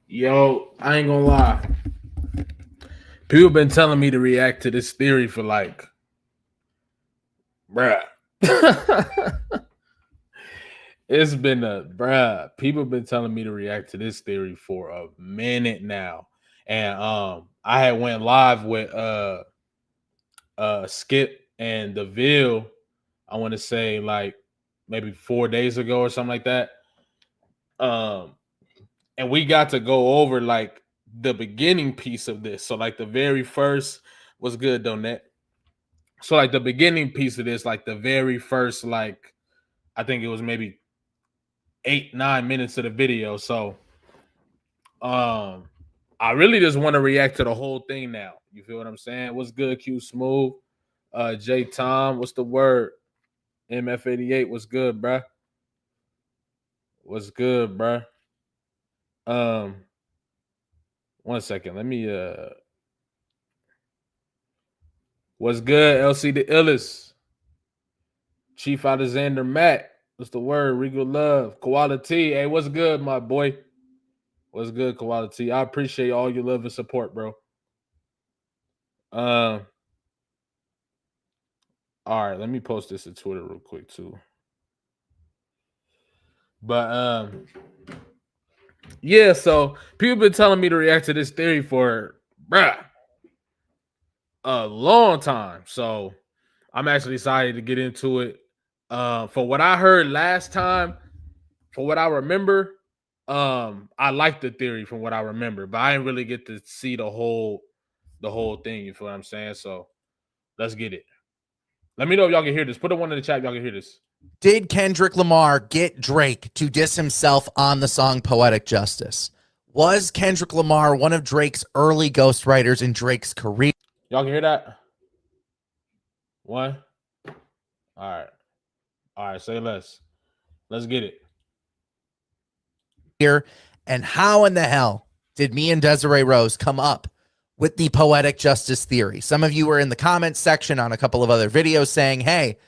Yo, I ain't gonna lie. People been telling me to react to this theory for like, bruh. It's been a bruh. People been telling me to react to this theory for a minute now. And I had went live with Skip and DeVille, I want to say like maybe 4 days ago or something like that. Um and we got to go over like the beginning piece of this. So like the very first was good, don't it? So like the beginning piece of this, like the very first, like I think it was maybe 8-9 minutes of the video. So um I really just want to react to the whole thing now. You feel what I'm saying? What's good, Q Smooth? J Tom, what's the word? MF88, what's good, bruh? What's good, bruh? Um, one second. Let me what's good, LC the illest? Chief Alexander Matt. What's the word? Regal Love. Quality. Hey, what's good, my boy? What's good, Quality? I appreciate all your love and support, bro. Um, all right, let me post this to Twitter real quick too. But yeah, so people been telling me to react to this theory for bruh a long time. So I'm actually excited to get into it. For what I heard last time, for what I remember, I like the theory from what I remember, but I didn't really get to see the whole thing. You feel what I'm saying? So let's get it. Let me know if y'all can hear this. Put a one in the chat if y'all can hear this. Did Kendrick Lamar get Drake to diss himself on the song Poetic Justice? Was Kendrick Lamar one of Drake's early ghostwriters in Drake's career? Y'all can hear that? One. All right. All right. Say less. Let's get it. And how in the hell did me and Desiree Rose come up with the Poetic Justice theory? Some of you were in the comments section on a couple of other videos saying, hey,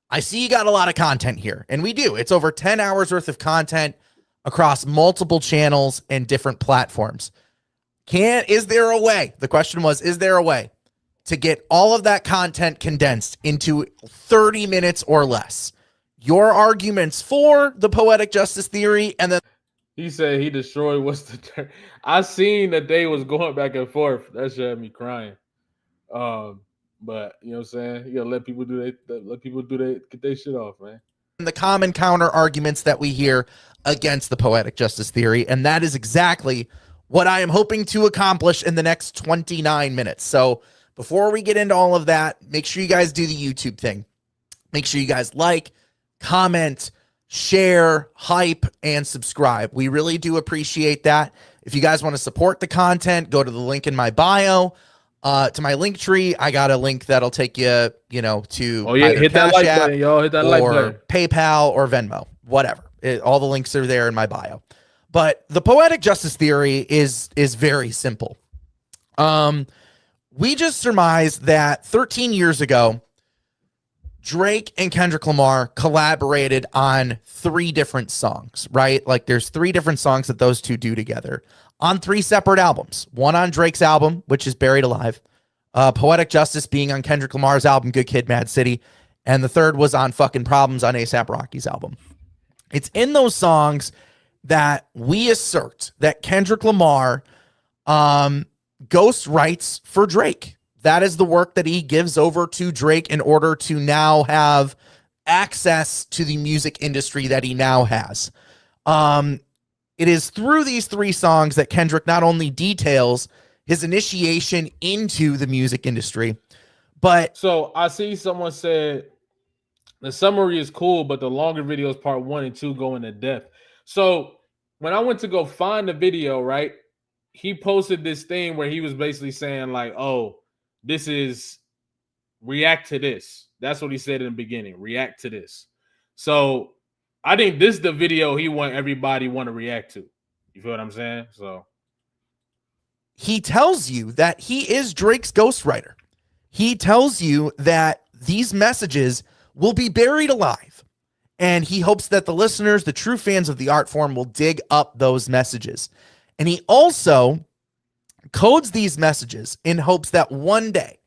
I see you got a lot of content here. And we do. It's over 10 hours worth of content across multiple channels and different platforms. Is there a way? The question was, is there a way to get all of that content condensed into 30 minutes or less? Your arguments for the Poetic Justice theory, and then he said he destroyed what's the term. I seen that they was going back and forth. That shit had me crying. But you know what I'm saying? You gotta let people get their shit off, man. The common counter arguments that we hear against the Poetic Justice theory, and that is exactly what I am hoping to accomplish in the next 29 minutes. So before we get into all of that, make sure you guys do the YouTube thing. Make sure you guys like, comment, share, hype, and subscribe. We really do appreciate that. If you guys want to support the content, go to the link in my bio. To my link tree, I got a link that'll take you, to either hit that Cash like App button, y'all. Hit that like button. PayPal or Venmo, whatever. All the links are there in my bio. But the Poetic Justice theory is very simple. We just surmised that 13 years ago, Drake and Kendrick Lamar collaborated on 3 different songs, right? Like there's 3 different songs that those two do together on 3 separate albums. One on Drake's album, which is Buried Alive. Poetic Justice being on Kendrick Lamar's album, Good Kid, Mad City. And the third was on Fucking Problems on A$AP Rocky's album. It's in those songs that we assert that Kendrick Lamar ghost writes for Drake. That is the work that he gives over to Drake in order to now have access to the music industry that he now has. It is through these 3 songs that Kendrick not only details his initiation into the music industry, but... So I see someone said the summary is cool, but the longer videos part 1 and 2 go into depth. So when I went to go find the video, right, he posted this thing where he was basically saying like, oh, this is react to this. That's what he said in the beginning. React to this. So I think this is the video he want everybody want to react to. You feel what I'm saying? So he tells you that he is Drake's ghostwriter. He tells you that these messages will be buried alive. And he hopes that the listeners, the true fans of the art form, will dig up those messages. And he also codes these messages in hopes that one day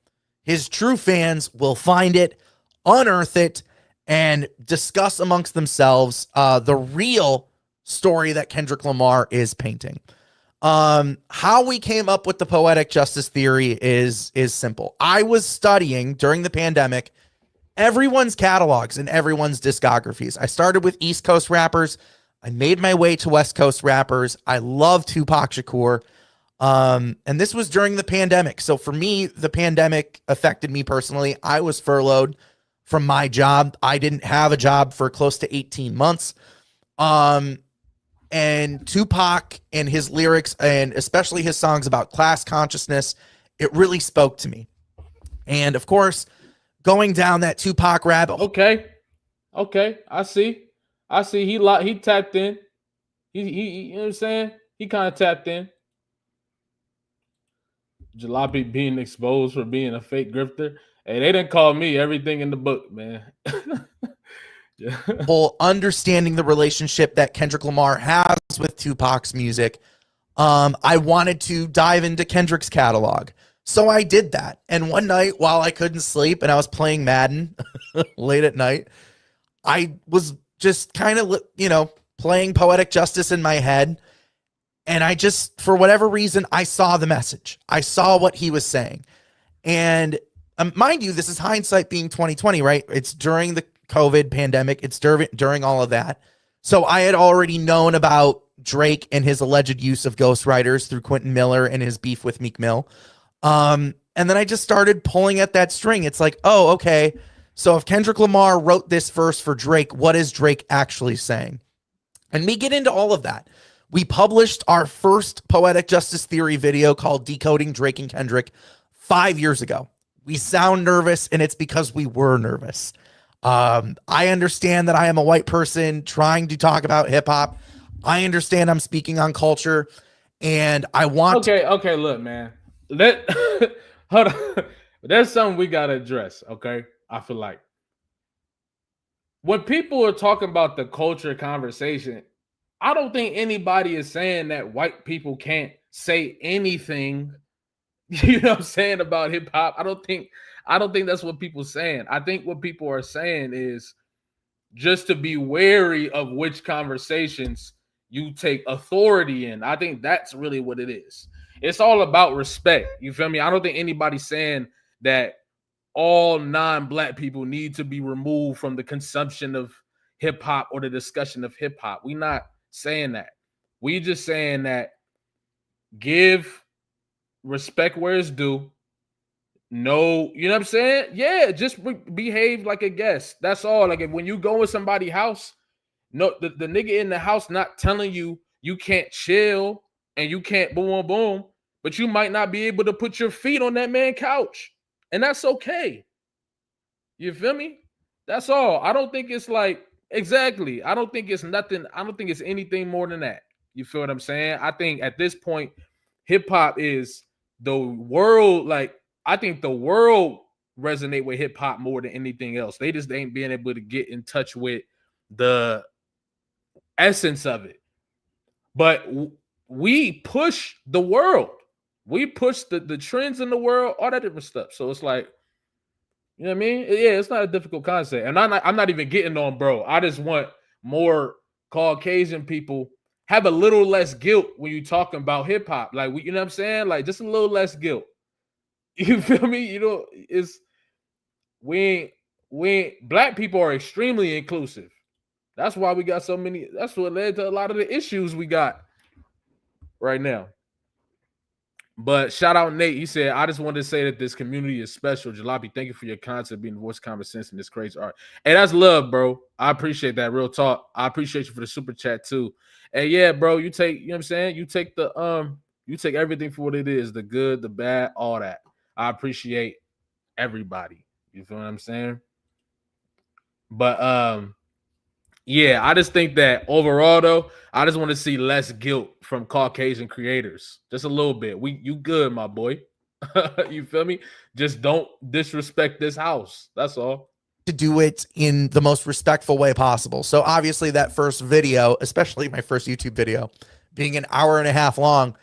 his true fans will find it, unearth it, and discuss amongst themselves the real story that Kendrick Lamar is painting. How we came up with the poetic justice theory is simple. I was studying during the pandemic everyone's catalogs and everyone's discographies. I started with East Coast rappers. I made my way to West Coast rappers. I love Tupac Shakur. And this was during the pandemic. So for me, the pandemic affected me personally. I was furloughed from my job. I didn't have a job for close to 18 months. And Tupac and his lyrics, and especially his songs about class consciousness, it really spoke to me. And of course, going down that Tupac rabbit hole. Okay. I see. He tapped in. He you know what I'm saying? He kind of tapped in. Jalopy being exposed for being a fake grifter. Hey, they didn't call me everything in the book, man. Yeah. Whole understanding the relationship that Kendrick Lamar has with Tupac's music. I wanted to dive into Kendrick's catalog. So I did that. And one night while I couldn't sleep and I was playing Madden late at night, I was just kind of, playing Poetic Justice in my head. And I just, for whatever reason, I saw the message. I saw what he was saying. And mind you, this is hindsight being 2020, right? It's during the COVID pandemic. It's during all of that. So I had already known about Drake and his alleged use of ghostwriters through Quentin Miller and his beef with Meek Mill. And then I just started pulling at that string. It's like, oh, okay. So if Kendrick Lamar wrote this verse for Drake, what is Drake actually saying? And we get into all of that. We published our first Poetic Justice Theory video called Decoding Drake and Kendrick 5 years ago. We sound nervous, and it's because we were nervous. I understand that I am a white person trying to talk about hip hop. I understand I'm speaking on culture, and I want. Okay. Look, man. Hold on. There's something we gotta address. Okay, I feel like when people are talking about the culture conversation, I don't think anybody is saying that white people can't say anything. You know what I'm saying about hip hop? I don't think that's what people are saying. I think what people are saying is just to be wary of which conversations you take authority in. I think that's really what it is. It's all about respect. You feel me? I don't think anybody's saying that all non-black people need to be removed from the consumption of hip hop or the discussion of hip hop. We're not saying that. We just saying that give respect where it's due. No, you know what I'm saying? Yeah, just behave like a guest. That's all. Like when you go in somebody's house, no, the nigga in the house not telling you you can't chill and you can't boom, but you might not be able to put your feet on that man's couch. And that's okay. You feel me? That's all. I don't think it's like, exactly. I don't think it's nothing. I don't think it's anything more than that. You feel what I'm saying? I think at this point, hip hop is the world. Like, I think the world resonate with hip hop more than anything else. They just ain't being able to get in touch with the essence of it. But we push the world. We push the trends in the world, all that different stuff. So it's like, you know what I mean? Yeah, it's not a difficult concept. And I'm not even getting on, bro. I just want more Caucasian people have a little less guilt when you're talking about hip hop. Like, you know what I'm saying? Like, just a little less guilt. You feel me? You know, it's we black people are extremely inclusive. That's why we got so many. That's what led to a lot of the issues we got right now. But shout out Nate. He said, I just wanted to say that this community is special. Jalopy, thank you for your content, being the voice of common sense in this crazy art. Hey, that's love, bro. I appreciate that. Real talk. I appreciate you for the super chat too. And yeah, bro, you take, you know what I'm saying? You take everything for what it is, the good, the bad, all that. I appreciate everybody. You feel what I'm saying? But yeah, I just think that overall, though, I just want to see less guilt from Caucasian creators. Just a little bit. You good, my boy. You feel me? Just don't disrespect this house. That's all. To do it in the most respectful way possible. So obviously that first video, especially my first YouTube video, being an hour and a half long,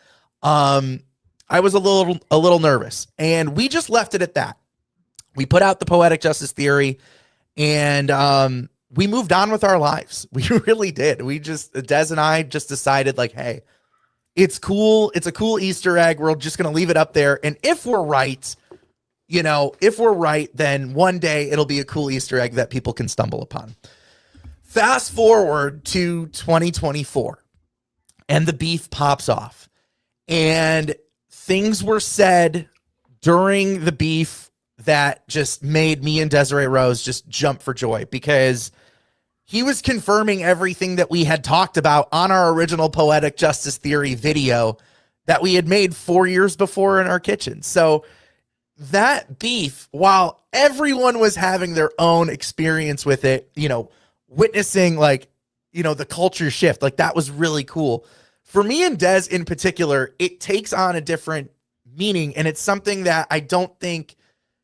I was a little nervous, and we just left it at that. We put out the Poetic Justice Theory, and we moved on with our lives. We really did. Des and I just decided, like, hey, it's cool. It's a cool Easter egg. We're just going to leave it up there. And if we're right, then one day it'll be a cool Easter egg that people can stumble upon. Fast forward to 2024, and the beef pops off. And things were said during the beef that just made me and Desiree Rose just jump for joy, because he was confirming everything that we had talked about on our original Poetic Justice Theory video that we had made 4 years before in our kitchen. So that beef, while everyone was having their own experience with it, witnessing the culture shift, like that was really cool. For me and Des in particular, it takes on a different meaning, and it's something that I don't think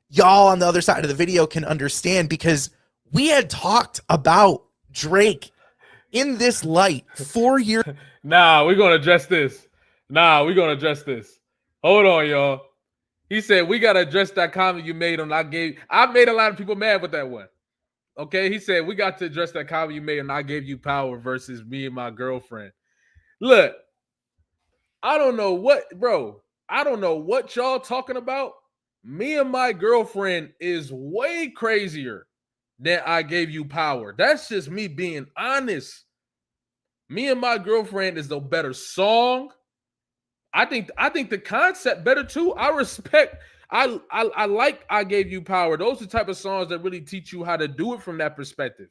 y'all on the other side of the video can understand, because we had talked about Drake in this light 4 years. Nah, we're gonna address this. Hold on, y'all. He said we gotta address that comment you made on I made a lot of people mad with that one. Okay, he said we got to address that comment you made on I Gave You Power versus Me and My Girlfriend. Look, I don't know what y'all talking about. Me and My Girlfriend is way crazier than I Gave You Power. That's just me being honest. Me and My Girlfriend is the better song. I think the concept better too. I like I Gave You Power. Those are the type of songs that really teach you how to do it from that perspective.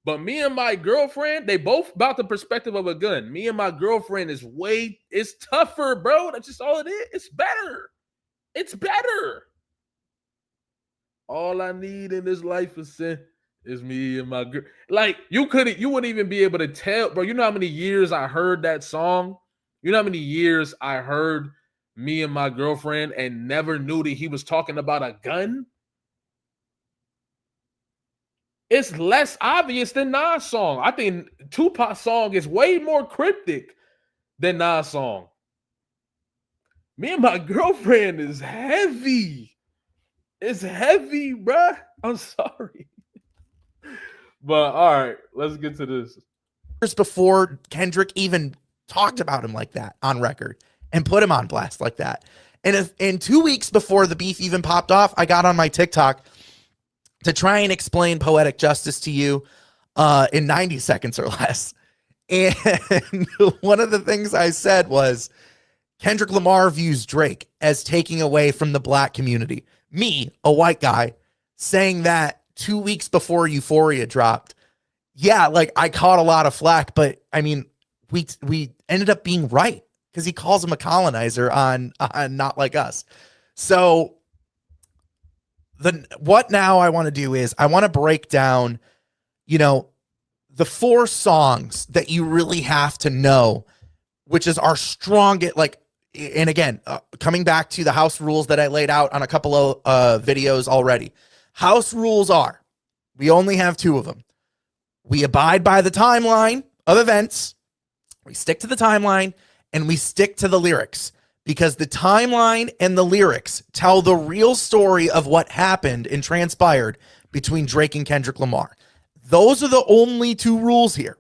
But Me and My Girlfriend, they both about the perspective of a gun. Me and My Girlfriend it's tougher, bro. That's just all it is. It's better. It's better. All I need in this life is me and my girl. Like, you wouldn't even be able to tell, bro. You know how many years I heard that song? You know how many years I heard Me and My Girlfriend and never knew that he was talking about a gun? It's less obvious than Nas' song. I think Tupac's song is way more cryptic than Nas' song. Me and My Girlfriend is heavy. It's heavy, bruh. I'm sorry. But all right, let's get to this. Before Kendrick even talked about him like that on record and put him on blast like that. And 2 weeks before the beef even popped off, I got on my TikTok to try and explain Poetic Justice to you in 90 seconds or less. And one of the things I said was, Kendrick Lamar views Drake as taking away from the black community. Me, a white guy, saying that 2 weeks before Euphoria dropped. Yeah, like, I caught a lot of flack, but I mean, we ended up being right, because he calls him a colonizer on Not Like Us. So what now I want to do is I want to break down, the 4 songs that you really have to know, which is our strongest, like, and again, coming back to the house rules that I laid out on a couple of videos already. House rules are, we only have 2 of them. We abide by the timeline of events. We stick to the timeline, and we stick to the lyrics, because the timeline and the lyrics tell the real story of what happened and transpired between Drake and Kendrick Lamar. Those are the only 2 rules here.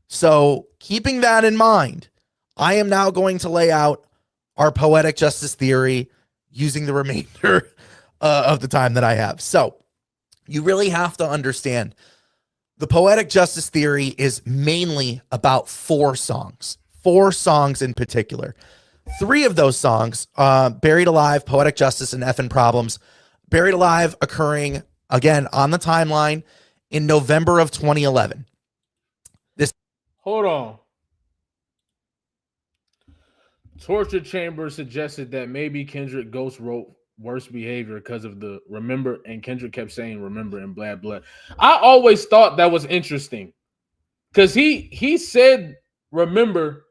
So keeping that in mind, I am now going to lay out our Poetic Justice Theory using the remainder of the time that I have. So you really have to understand, the Poetic Justice Theory is mainly about 4 songs in particular. 3 of those songs, Buried Alive, Poetic Justice, and Effin' Problems. Buried Alive occurring, again, on the timeline in November of 2011. Hold on. Torture Chamber suggested that maybe Kendrick Ghost wrote Worst Behavior because of the remember, and Kendrick kept saying remember and blah blah. I always thought that was interesting, because he said remember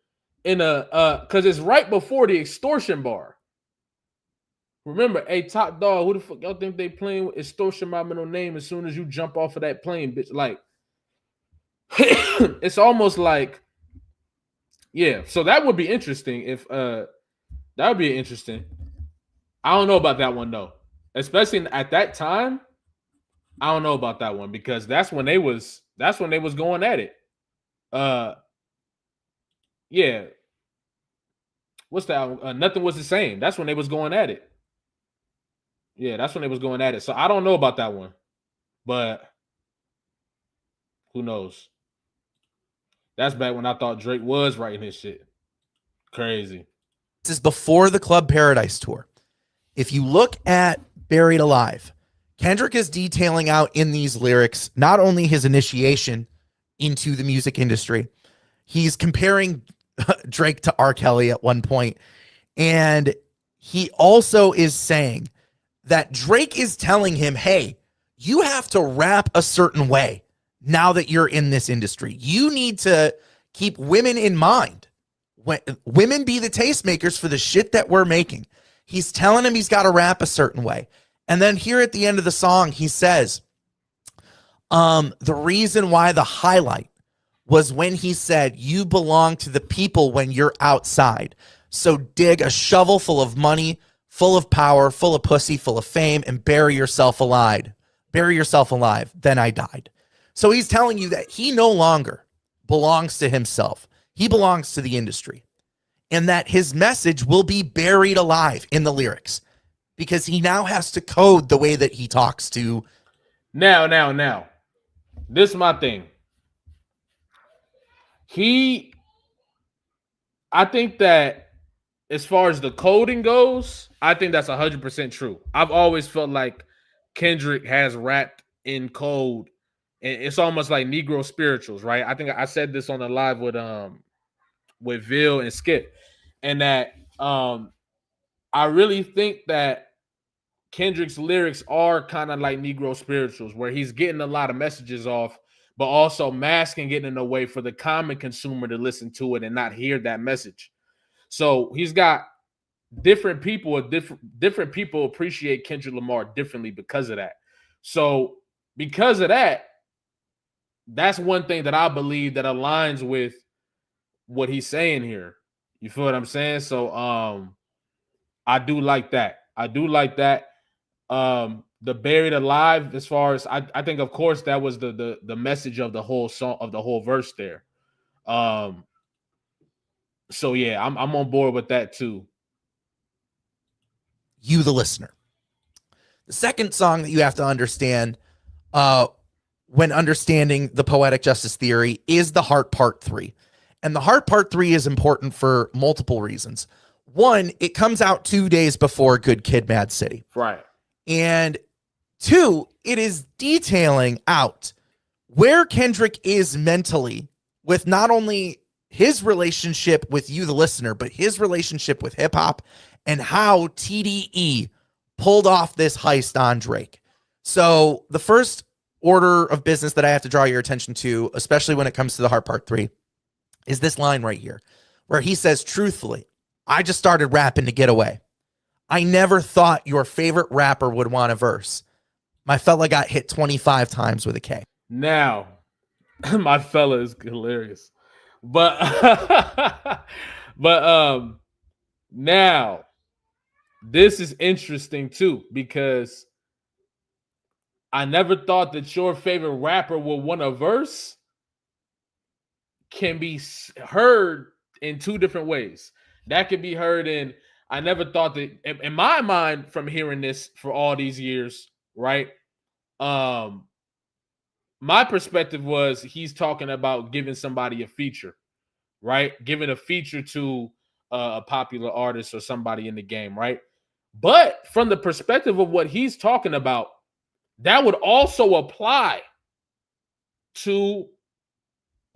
in a because it's right before the extortion bar. Remember, hey, Top Dog, who the fuck y'all think they playing with? Extortion my middle name as soon as you jump off of that plane, bitch. Like, it's almost like Yeah, so that would be interesting if that would be interesting. I don't know about that one though. Especially at that time, I don't know about that one because that's when they was going at it. Uh yeah, what's that? Nothing was the same. That's when they was going at it. Yeah, that's when they was going at it. So I don't know about that one, but who knows? That's back when I thought Drake was writing his shit. Crazy. This is before the Club Paradise tour. If you look at Buried Alive, Kendrick is detailing out in these lyrics not only his initiation into the music industry, he's comparing Drake to R. Kelly at one point, and he also is saying that Drake is telling him, hey, you have to rap a certain way now that you're in this industry. You need to keep women in mind. When women be the tastemakers for the shit that we're making. He's telling him he's got to rap a certain way. And then here at the end of the song, he says, the reason why the highlight was when he said, you belong to the people when you're outside. So dig a shovel full of money, full of power, full of pussy, full of fame, and bury yourself alive. Bury yourself alive. Then I died. So he's telling you that he no longer belongs to himself. He belongs to the industry, and that his message will be buried alive in the lyrics because he now has to code the way that he talks to. Now. This is my thing. I think that as far as the coding goes, I think that's 100% true. I've always felt like Kendrick has rapped in code, and it's almost like Negro spirituals, right? I think I said this on the live with Vil and Skip, and that I really think that Kendrick's lyrics are kind of like Negro spirituals, where he's getting a lot of messages off, but also masking, getting in the way for the common consumer to listen to it and not hear that message. So he's got different people, different people appreciate Kendrick Lamar differently because of that. So because of that, that's one thing that I believe that aligns with what he's saying here. You feel what I'm saying? So I do like that. I do like that. The Buried Alive, as far as I think, of course, that was the message of the whole song, of the whole verse there. So yeah, I'm on board with that too. You, the listener. The second song that you have to understand when understanding the poetic justice theory is the Heart Part 3. And the Heart Part 3 is important for multiple reasons. One, it comes out 2 days before Good Kid, Mad City. Right. And two, it is detailing out where Kendrick is mentally with not only his relationship with you, the listener, but his relationship with hip hop and how TDE pulled off this heist on Drake. So the first order of business that I have to draw your attention to, especially when it comes to the Heart Part 3, is this line right here, where he says, truthfully, I just started rapping to get away. I never thought your favorite rapper would want a verse. My fella got hit 25 times with a K. Now, my fella is hilarious. But now this is interesting too, because I never thought that your favorite rapper would want a verse can be heard in two different ways. That could be heard in, I never thought that, in my mind, from hearing this for all these years, right? My perspective was he's talking about giving somebody a feature, right? Giving a feature to a popular artist or somebody in the game, right? But from the perspective of what he's talking about, that would also apply to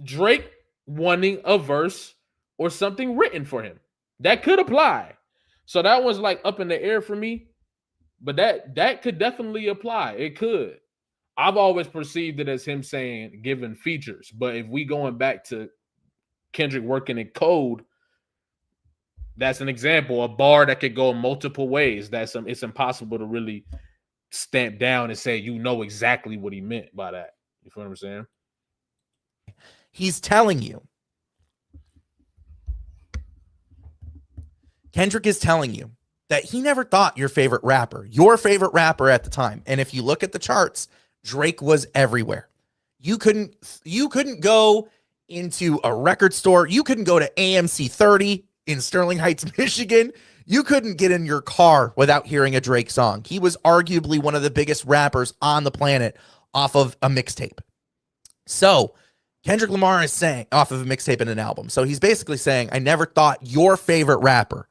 Drake wanting a verse or something written for him. That could apply. So that was like up in the air for me, but that could definitely apply. It could. I've always perceived it as him saying given features, but if we going back to Kendrick working in code, that's an example, a bar that could go multiple ways. It's impossible to really stamp down and say you know exactly what he meant by that. You feel what I'm saying? He's telling you Kendrick is telling you that he never thought your favorite rapper at the time. And if you look at the charts, Drake was everywhere. You couldn't go into a record store. You couldn't go to AMC 30 in Sterling Heights, Michigan. You couldn't get in your car without hearing a Drake song. He was arguably one of the biggest rappers on the planet off of a mixtape. So Kendrick Lamar is saying, off of a mixtape and an album. So he's basically saying, I never thought your favorite rapper,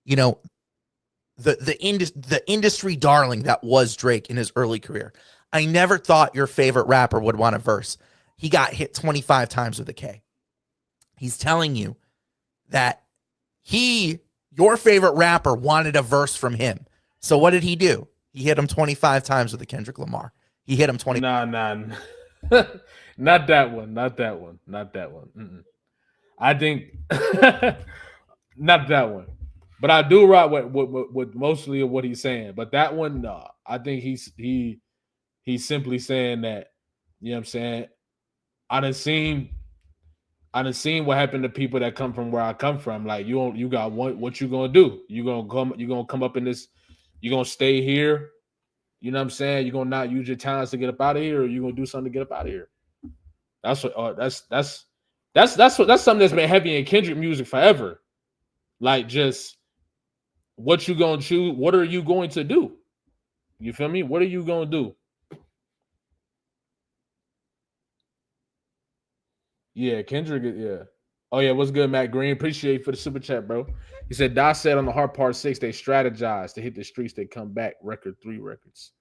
you know, the industry darling that was Drake in his early career, I never thought your favorite rapper would want a verse. He got hit 25 times with a K. He's telling you that your favorite rapper, wanted a verse from him. So what did he do? He hit him 25 times with a Kendrick Lamar. He hit him 20. Nah. Not that one. Mm-mm. I think not that one. But I do rock with mostly of what he's saying. But that one, no. I think he's simply saying that, you know what I'm saying? I done seen what happened to people that come from where I come from. Like you got what you gonna do? You gonna come up in this, you gonna stay here, you know what I'm saying? You're gonna not use your talents to get up out of here, or you gonna do something to get up out of here. That's what that's something that's been heavy in Kendrick music forever. Like, just what you gonna choose, what are you going to do? You feel me? What are you gonna do? Yeah, Kendrick, yeah. Oh yeah, what's good, Matt Green? Appreciate you for the super chat, bro. He said Doc said on the Hard Part 6 they strategize to hit the streets, they come back, record 3 records.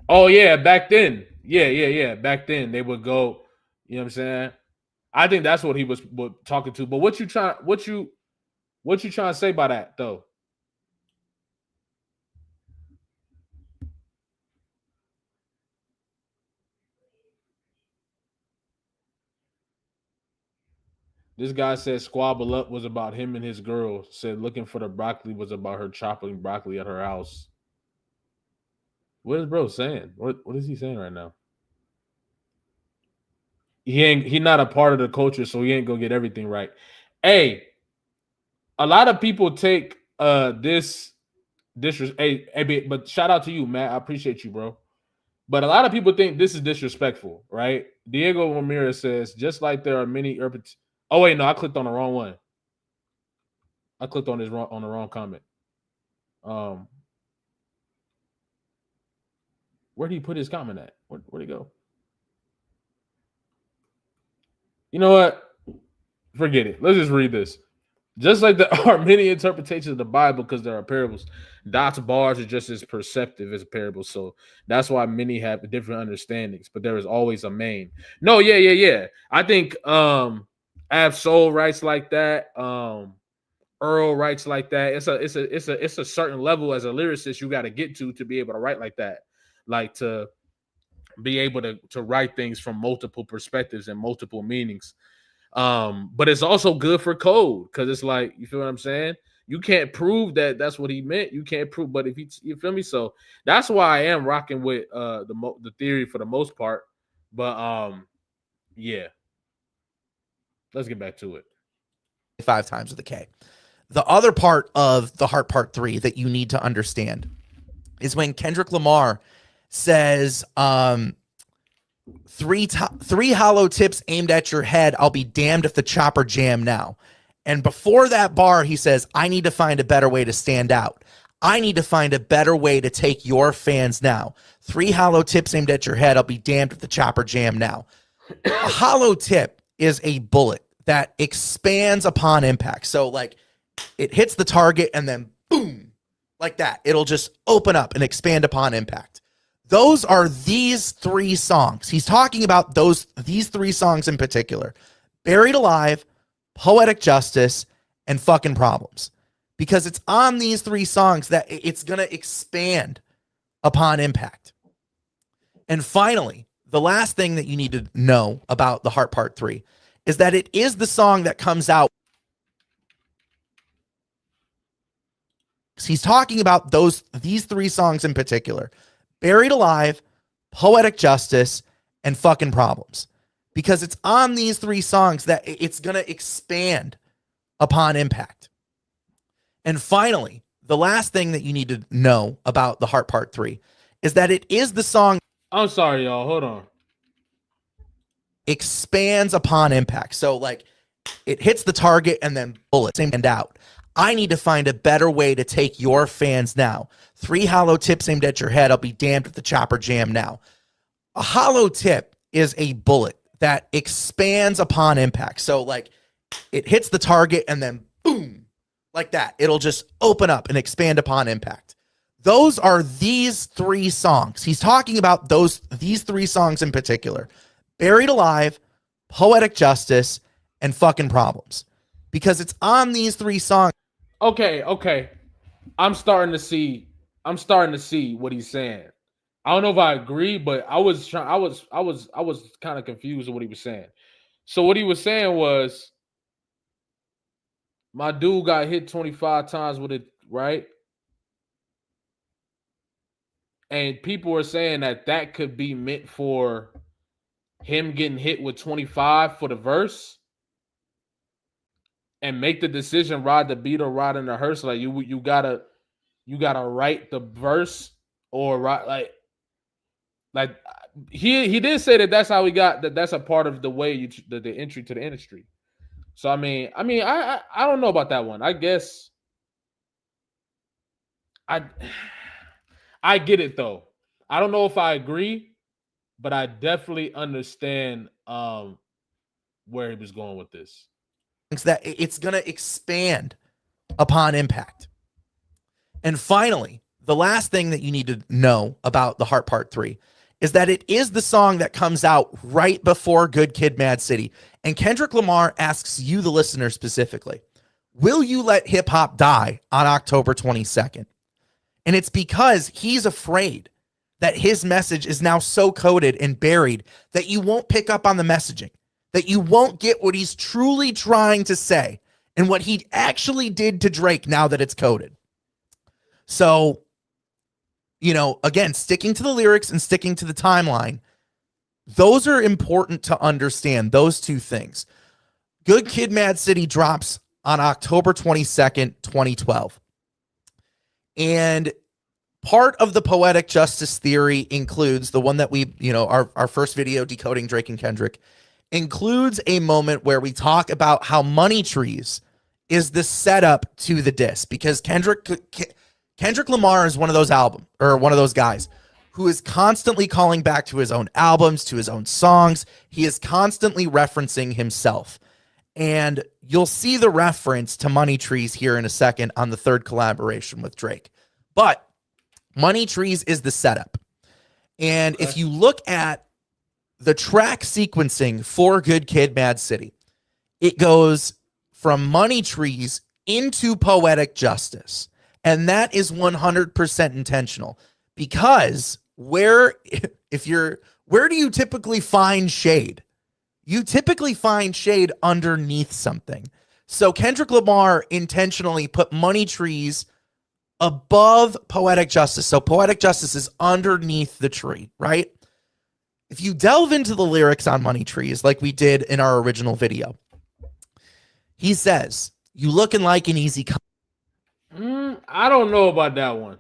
Oh yeah, back then. Yeah. Back then they would go, you know what I'm saying? I think that's what he was talking to. But what you trying to say by that though? This guy said Squabble Up was about him and his girl. Said Looking for the Broccoli was about her chopping broccoli at her house. What is bro saying? What is he saying right now? He not a part of the culture, so he ain't gonna get everything right. Hey, a lot of people take this but shout out to you, Matt. I appreciate you, bro. But a lot of people think this is disrespectful, right? Diego Ramirez says, just like there are many urban. Oh wait, no, I clicked on the wrong one. I clicked on the wrong comment. Where did he put his comment at? Where'd he go? You know what? Forget it. Let's just read this. Just like there are many interpretations of the Bible because there are parables, Dot's bars are just as perceptive as parables. So that's why many have different understandings, but there is always a main. No, yeah. I think Ab Soul writes like that. Earl writes like that. It's a certain level as a lyricist you got to get to be able to write like that. Like to be able to write things from multiple perspectives and multiple meanings. But it's also good for code because it's like, you feel what I'm saying? You can't prove that that's what he meant. You can't prove, but if you feel me, so that's why I am rocking with the theory for the most part. But yeah, let's get back to it. 5 times with a K. The other part of the Heart Part 3 that you need to understand is when Kendrick Lamar says, three hollow tips aimed at your head. I'll be damned if the chopper jam now. And before that bar, he says, I need to find a better way to stand out. I need to find a better way to take your fans now. 3 hollow tips aimed at your head. I'll be damned if the chopper jam now. A hollow tip is a bullet that expands upon impact. So like it hits the target and then boom, like that. It'll just open up and expand upon impact. Those are these 3 songs. He's talking about these 3 songs in particular. Buried Alive, Poetic Justice, and Fucking Problems. Because it's on these 3 songs that it's going to expand upon impact. And finally, the last thing that you need to know about the Heart Part 3 is that it is the song that comes out. He's talking about these 3 songs in particular. Buried Alive, Poetic Justice, and Fucking Problems. because it's on these 3 songs that it's going to expand upon impact. And finally, the last thing that you need to know about the Heart Part 3 is that it is the song. I'm sorry, y'all. Hold on. Expands upon impact. So like it hits the target and then bullets aimed out. I need to find a better way to take your fans now. 3 hollow tips aimed at your head. I'll be damned if the chopper jam now. A hollow tip is a bullet that expands upon impact. So like it hits the target and then boom, like that. It'll just open up and expand upon impact. Those are these 3 songs. He's talking about these 3 songs in particular. Buried Alive, Poetic Justice, and Fucking Problems. Because it's on these 3 songs. Okay. I'm starting to see what he's saying. I don't know if I agree, but I was kind of confused with what he was saying. So what he was saying was my dude got hit 25 times with it, right? And people were saying that could be meant for him getting hit with 25 for the verse and make the decision, ride the beat or ride in the hearse. Like you gotta write the verse or write like he did say that that's how he got that. That's a part of the way the entry to the industry. So I mean I don't know about that one. I guess I get it though. I don't know if I agree, but I definitely understand where he was going with this. That it's going to expand upon impact. And finally, the last thing that you need to know about the Heart Part 3 is that it is the song that comes out right before Good Kid, Mad City. And Kendrick Lamar asks you, the listener specifically, will you let hip hop die on October 22nd? And it's because he's afraid that his message is now so coded and buried that you won't pick up on the messaging, that you won't get what he's truly trying to say and what he actually did to Drake now that it's coded. So, again, sticking to the lyrics and sticking to the timeline, those are important to understand, those 2 things. Good Kid, Mad City drops on October 22nd, 2012. And part of the Poetic Justice theory includes the one that we, our first video, Decoding Drake and Kendrick, includes a moment where we talk about how Money Trees is the setup to the diss, because Kendrick Lamar is one of those guys who is constantly calling back to his own albums, to his own songs. He is constantly referencing himself. And you'll see the reference to Money Trees here in a second on the 3rd collaboration with Drake. But Money Trees is the setup. And if you look at the track sequencing for Good Kid, Mad City, it goes from Money Trees into Poetic Justice. And that is 100% intentional, because where do you typically find shade? You typically find shade underneath something. So Kendrick Lamar intentionally put Money Trees above Poetic Justice. So Poetic Justice is underneath the tree, right? If you delve into the lyrics on Money Trees, like we did in our original video, he says, "You looking like an easy I don't know about that one.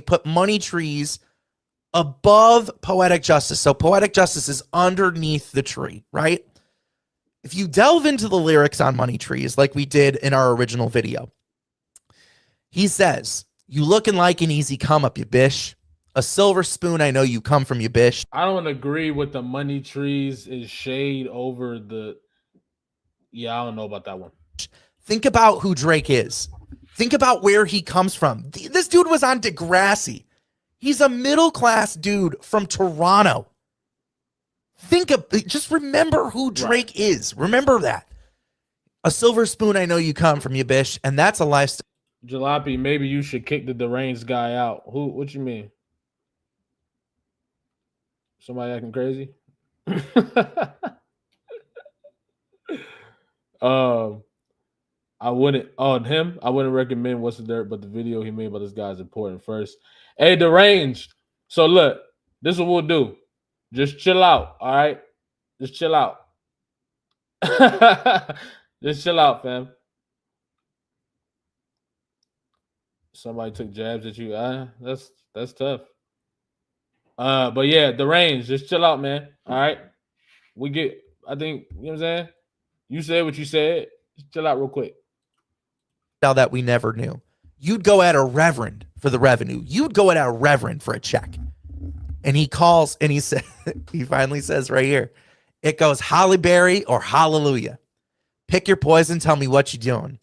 Put Money Trees above Poetic Justice. So Poetic Justice is underneath the tree, right? If you delve into the lyrics on Money Trees, like we did in our original video, he says, "You looking like an easy come up, you bish. A silver spoon, I know you come from, you bish." I don't agree with the Money Trees is shade over the... Yeah, I don't know about that one. Think about who Drake is. Think about where he comes from. This dude was on Degrassi. He's a middle-class dude from Toronto. Just remember who Drake is. Remember that. A silver spoon, I know you come from, you bish. And that's a lifestyle. Jalopy, maybe you should kick the deranged guy out. Who? What you mean? Somebody acting crazy? I wouldn't recommend What's the Dirt, but the video he made about this guy is important first. Hey, deranged. So look, this is what we'll do. Just chill out, all right? Just chill out. Just chill out, fam. Somebody took jabs at you. That's tough. But yeah, the range. Just chill out, man. All right. We get. I think you know what I'm saying. You said what you said. Just chill out real quick. Now that we never knew. You'd go at a reverend for the revenue. You'd go at a reverend for a check. And he calls and he said, he finally says right here, it goes Holly Berry or hallelujah. Pick your poison. Tell me what you're doing.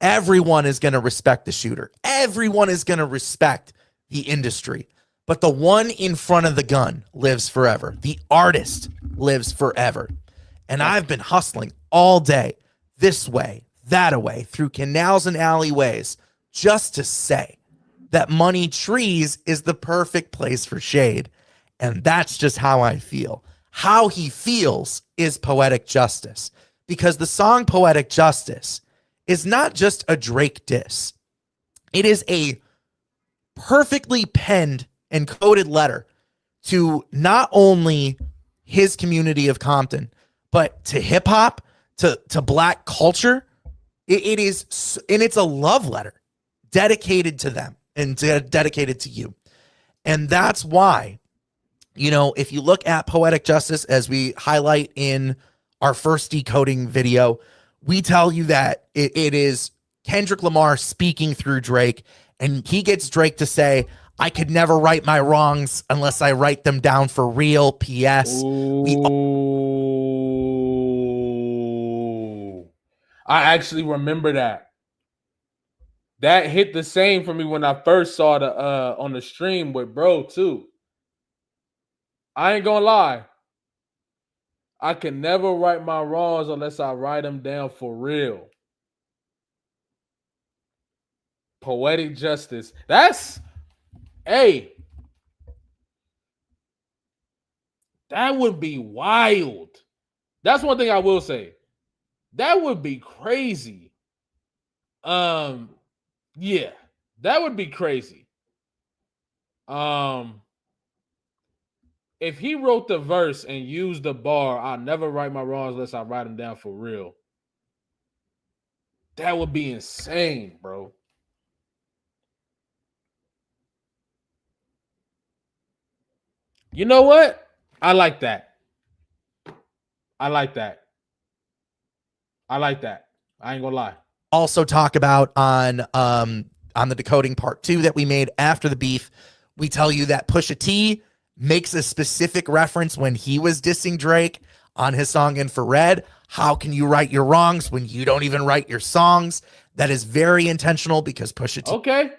Everyone is going to respect the shooter. Everyone is going to respect the industry. But the one in front of the gun lives forever. The artist lives forever. And I've been hustling all day, this way, that way, through canals and alleyways, just to say that Money Trees is the perfect place for shade. And that's just how I feel. How he feels is poetic justice. Because the song Poetic Justice is not just a Drake diss. It is a perfectly penned and coded letter to not only his community of Compton, but to hip hop, to black culture. It is, and it's a love letter dedicated to them and dedicated to you. And that's why, you know, if you look at Poetic Justice, as we highlight in our first decoding video, we tell you that it is Kendrick Lamar speaking through Drake, and he gets Drake to say, I could never right my wrongs unless I write them down for real. P.S. I actually remember that. That hit the same for me when I first saw the on the stream with bro too. I ain't gonna lie. I can never right my wrongs unless I write them down for real. Poetic justice. That's hey. That would be wild. That's one thing I will say. That would be crazy. Yeah, that would be crazy. If he wrote the verse and used the bar, I'll never write my wrongs unless I write them down for real. That would be insane, bro. You know what? I like that. I like that. I like that. I ain't gonna lie. Also talk about on the decoding part 2 that we made after the beef. We tell you that Pusha T makes a specific reference when he was dissing Drake on his song Infrared. How can you right your wrongs when you don't even write your songs? That is very intentional because Pusha T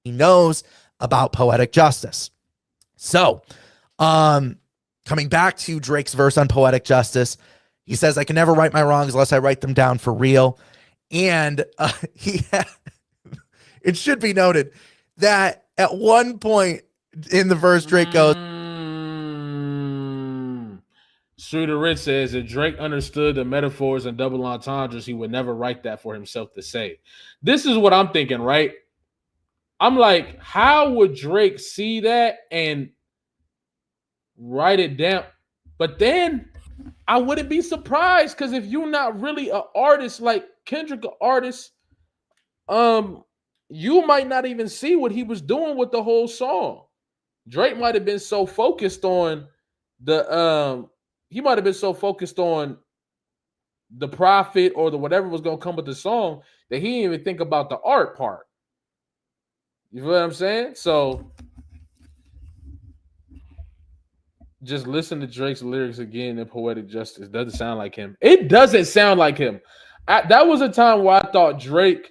he knows about poetic justice. So, coming back to Drake's verse on poetic justice, he says, I can never right my wrongs unless I write them down for real. And it should be noted that at one point in the verse, Drake goes, Shooter Rich says, if Drake understood the metaphors and double entendres, he would never write that for himself to say. This is what I'm thinking, right? I'm like, how would Drake see that and write it down? But then I wouldn't be surprised, because if you're not really an artist like Kendrick, an artist, you might not even see what he was doing with the whole song. Drake might have been so focused on the he might have been so focused on the profit or the whatever was gonna come with the song that he didn't even think about the art part. You feel what I'm saying? So just listen to Drake's lyrics again in Poetic Justice. Doesn't sound like him. It doesn't sound like him. That was a time where I thought Drake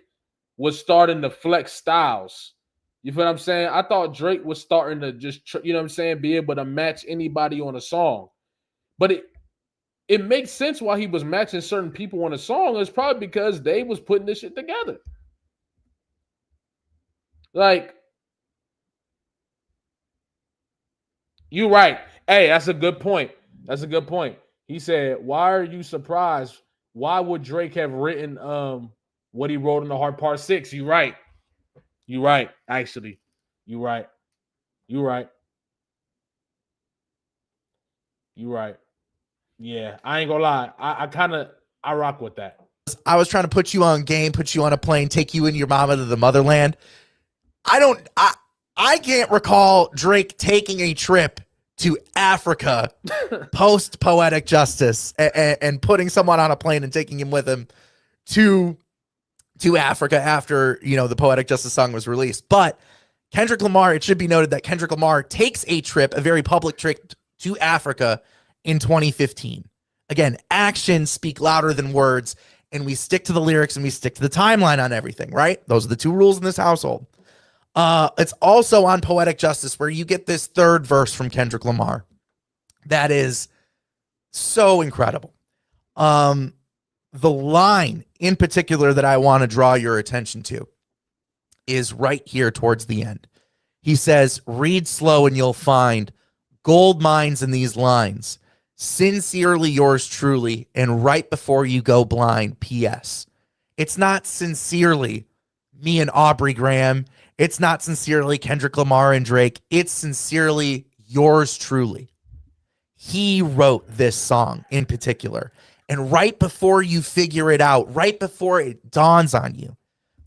was starting to flex styles. You feel what I'm saying? I thought Drake was starting to just, you know what I'm saying, be able to match anybody on a song. But it makes sense why he was matching certain people on a song. It's probably because they was putting this shit together. Like, you right. Hey, that's a good point. That's a good point. He said, why are you surprised? Why would Drake have written what he wrote in the Heart Part 6? You right. You right, actually. You right. You right. You right. Yeah, I ain't gonna lie. I rock with that. I was trying to put you on game, put you on a plane, take you and your mama to the motherland. I can't recall Drake taking a trip to Africa post Poetic Justice and putting someone on a plane and taking him with him to Africa after, the Poetic Justice song was released. But Kendrick Lamar, it should be noted that Kendrick Lamar takes a trip, a very public trip to Africa in 2015. Again, actions speak louder than words, and we stick to the lyrics and we stick to the timeline on everything, right? Those are the two rules in this household. It's also on Poetic Justice where you get this third verse from Kendrick Lamar that is so incredible. The line in particular that I want to draw your attention to is right here towards the end. He says, read slow and you'll find gold mines in these lines. Sincerely yours truly, and right before you go blind, P.S. It's not sincerely me and Aubrey Graham. It's not sincerely Kendrick Lamar and Drake. It's sincerely yours truly. He wrote this song in particular. And right before you figure it out, right before it dawns on you,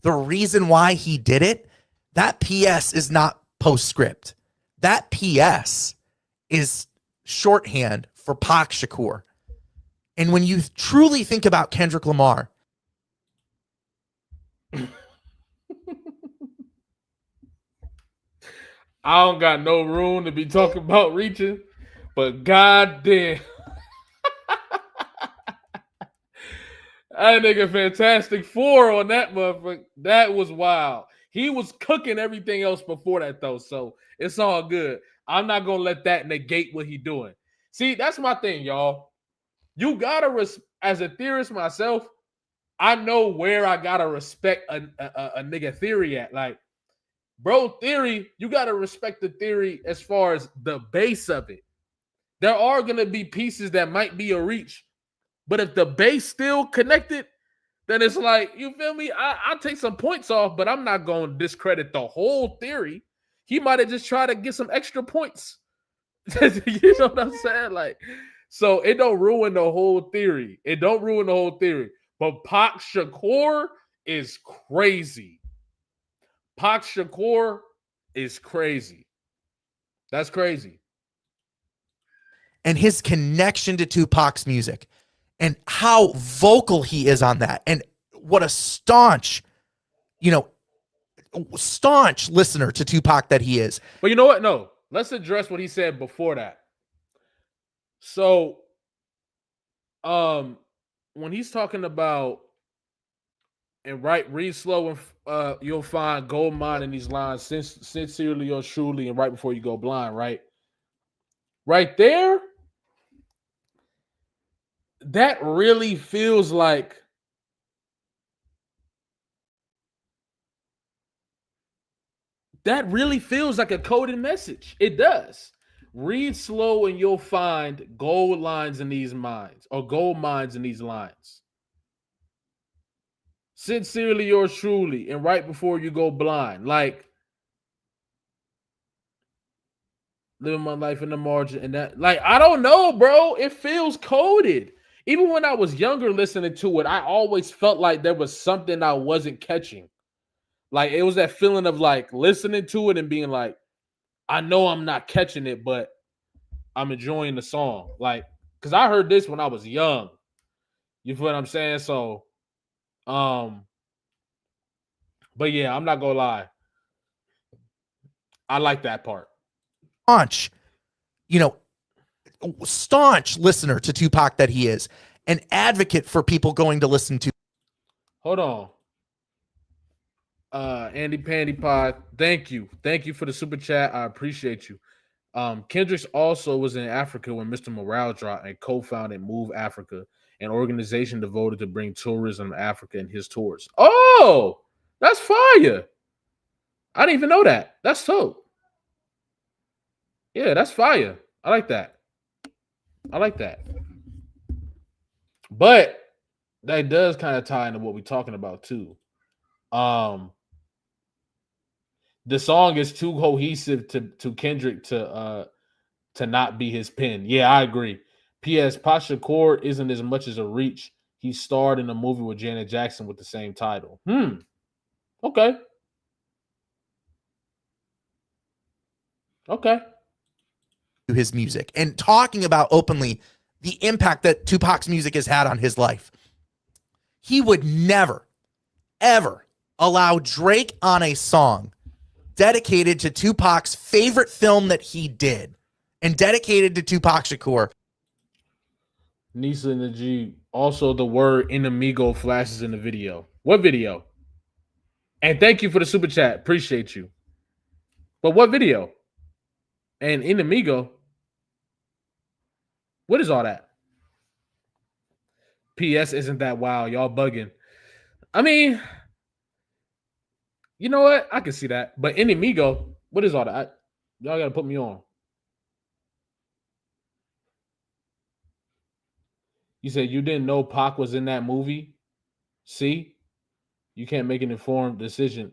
the reason why he did it, that PS is not postscript. That PS is shorthand for Pac Shakur. And when you truly think about Kendrick Lamar, I don't got no room to be talking about reaching, but goddamn, that nigga Fantastic Four on that motherfucker. That was wild. He was cooking everything else before that though, so it's all good. I'm not gonna let that negate what he doing. See, that's my thing, y'all. You gotta as a theorist myself, I know where I gotta respect a nigga theory at. Like, bro, theory, you gotta respect the theory as far as the base of it. There are gonna be pieces that might be a reach, but if the base still connected, then it's like, you feel me? I'll take some points off, but I'm not going to discredit the whole theory. He might have just tried to get some extra points. You know what I'm saying? Like, so it don't ruin the whole theory. It don't ruin the whole theory. But Pac Shakur is crazy. Pac Shakur is crazy. That's crazy. and his connection to Tupac's music and how vocal he is on that, and what a staunch listener to Tupac that he is. But you know what? No, let's address what he said before that. So, when he's talking about and read slow and you'll find gold mine in these lines, sincerely or truly, and right before you go blind, right there, that really feels like a coded message. It does. Read slow and you'll find gold lines in these mines, or gold mines in these lines. Sincerely yours truly, and right before you go blind. Like, living my life in the margin, and that, like, I don't know, bro. It feels coded. Even when I was younger listening to it, I always felt like there was something I wasn't catching. Like, it was that feeling of like listening to it and being like, I know I'm not catching it, but I'm enjoying the song. Like, because I heard this when I was young. You feel what I'm saying? So, but yeah, I'm not gonna lie. I like that part. Staunch, staunch listener to Tupac that he is, an advocate for people going to listen to. Hold on. Andy Pandy Pod, thank you for the super chat. I appreciate you. Kendricks also was in Africa when Mr. Morale dropped and co-founded Move Africa, an organization devoted to bring tourism to Africa in his tours. Oh, that's fire. I didn't even know that. That's dope. Yeah, that's fire. I like that. But that does kind of tie into what we're talking about too. The song is too cohesive to Kendrick to not be his pen. Yeah, I agree. P.S. Pac Shakur isn't as much as a reach. He starred in a movie with Janet Jackson with the same title. Okay. Okay. To his music and talking about openly the impact that Tupac's music has had on his life. He would never, ever allow Drake on a song dedicated to Tupac's favorite film that he did and dedicated to Tupac Shakur. Nisa and the G. Also, the word enemigo flashes in the video. What video? And thank you for the super chat. Appreciate you. But what video? And enemigo? What is all that? PS isn't that wild. Y'all bugging. I mean, you know what? I can see that. But enemigo, what is all that? Y'all got to put me on. You said you didn't know Pac was in that movie? See? You can't make an informed decision.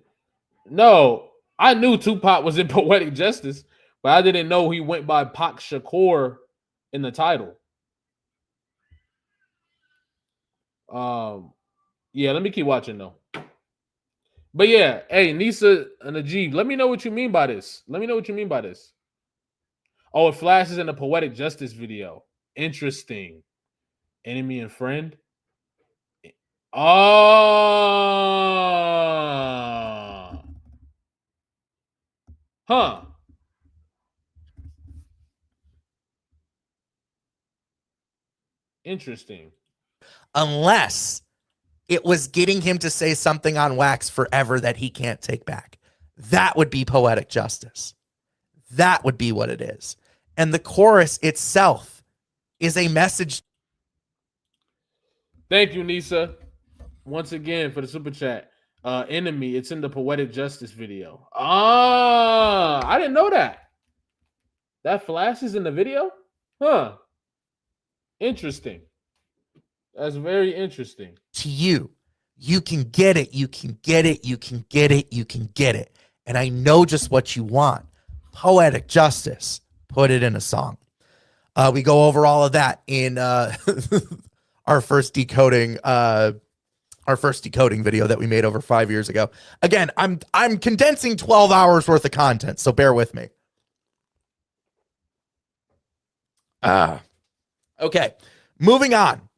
No, I knew Tupac was in Poetic Justice, but I didn't know he went by Pac Shakur in the title. Yeah, let me keep watching though. But yeah, hey, Nisa and Najib, let me know what you mean by this. Let me know what you mean by this. Oh, it flashes in the Poetic Justice video. Interesting. Enemy and friend. Oh. Huh. Interesting. Unless it was getting him to say something on wax forever that he can't take back. That would be poetic justice. That would be what it is. And the chorus itself is a message. Thank you, Nisa. Once again for the super chat. Enemy, it's in the Poetic Justice video. I didn't know that. That flashes in the video? Huh. Interesting. That's very interesting. To you. You can get it. You can get it. You can get it. You can get it. And I know just what you want. Poetic justice. Put it in a song. We go over all of that in our first decoding video that we made over 5 years ago. Again, I'm condensing 12 hours worth of content, so bear with me. Okay. Moving on.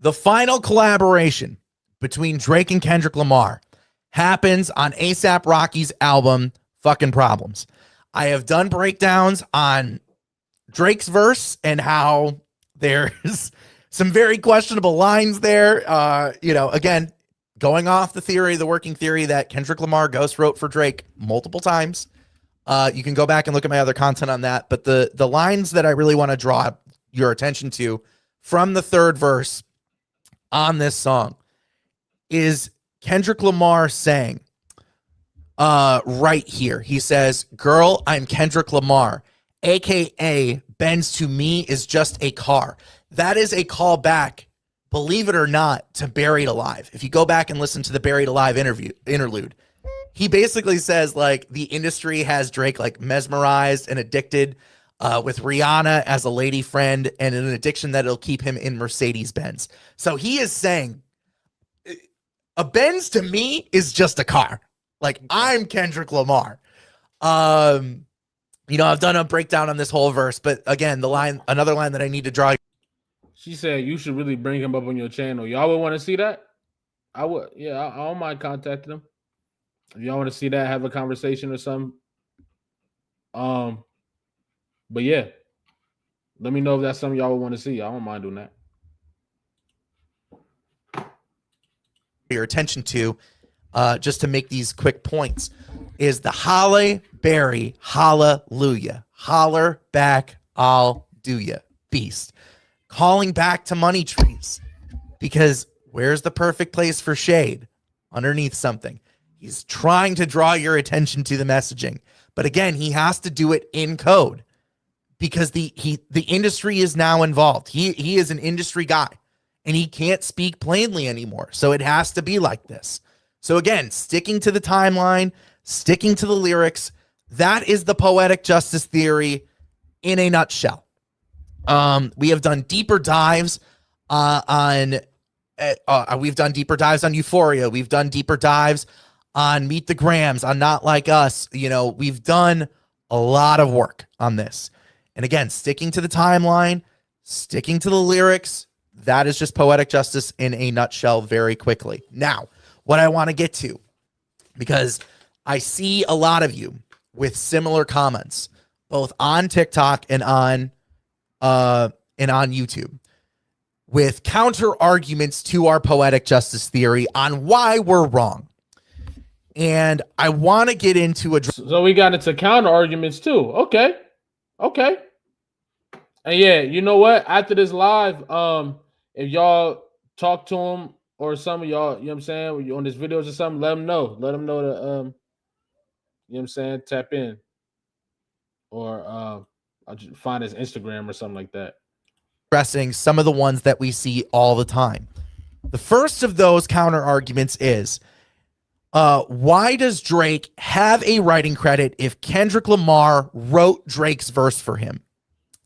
The final collaboration between Drake and Kendrick Lamar happens on A$AP Rocky's album, Fucking Problems. I have done breakdowns on Drake's verse and how there's some very questionable lines there. Again, going off the working theory that Kendrick Lamar ghost wrote for Drake multiple times. You can go back and look at my other content on that. But the lines that I really want to draw your attention to from the third verse on this song is Kendrick Lamar saying, right here, he says, "Girl, I'm Kendrick Lamar, aka Benz to me is just a car." That is a callback, believe it or not, to Buried Alive. If you go back and listen to the Buried Alive interlude, he basically says like the industry has Drake like mesmerized and addicted with Rihanna as a lady friend and an addiction that'll keep him in Mercedes-Benz. So he is saying a Benz to me is just a car. Like I'm Kendrick Lamar. I've done a breakdown on this whole verse, but again, another line that I need to draw. She said you should really bring him up on your channel. Y'all would want to see that? I would. Yeah, I don't mind contacting him. If y'all want to see that, have a conversation or something. But yeah, let me know if that's something y'all would want to see. I don't mind doing that. Your attention to, just to make these quick points, is the Halle Berry Hallelujah. Holler back, I'll do ya. Beast. Calling back to Money Trees. Because where's the perfect place for shade? Underneath something. He's trying to draw your attention to the messaging. But again, he has to do it in code. Because the industry is now involved. He is an industry guy. And he can't speak plainly anymore. So it has to be like this. So again, sticking to the timeline, sticking to the lyrics, that is the poetic justice theory in a nutshell. We have done deeper dives we've done deeper dives on Euphoria. We've done deeper dives on Meet the Grams, on Not Like Us. We've done a lot of work on this. And again, sticking to the timeline, sticking to the lyrics, that is just Poetic Justice in a nutshell very quickly. Now, what I want to get to, because I see a lot of you with similar comments, both on TikTok and on YouTube, with counter arguments to our poetic justice theory on why we're wrong. And I want to get into a... So we got into counter arguments too. Okay. And yeah, you know what? After this live, if y'all talk to him or some of y'all, you know what I'm saying, when you on this videos or something, let them know. Let them know to you know what I'm saying, tap in. Or I'll just find his Instagram or something like that. Addressing some of the ones that we see all the time. The first of those counter arguments is, why does Drake have a writing credit if Kendrick Lamar wrote Drake's verse for him?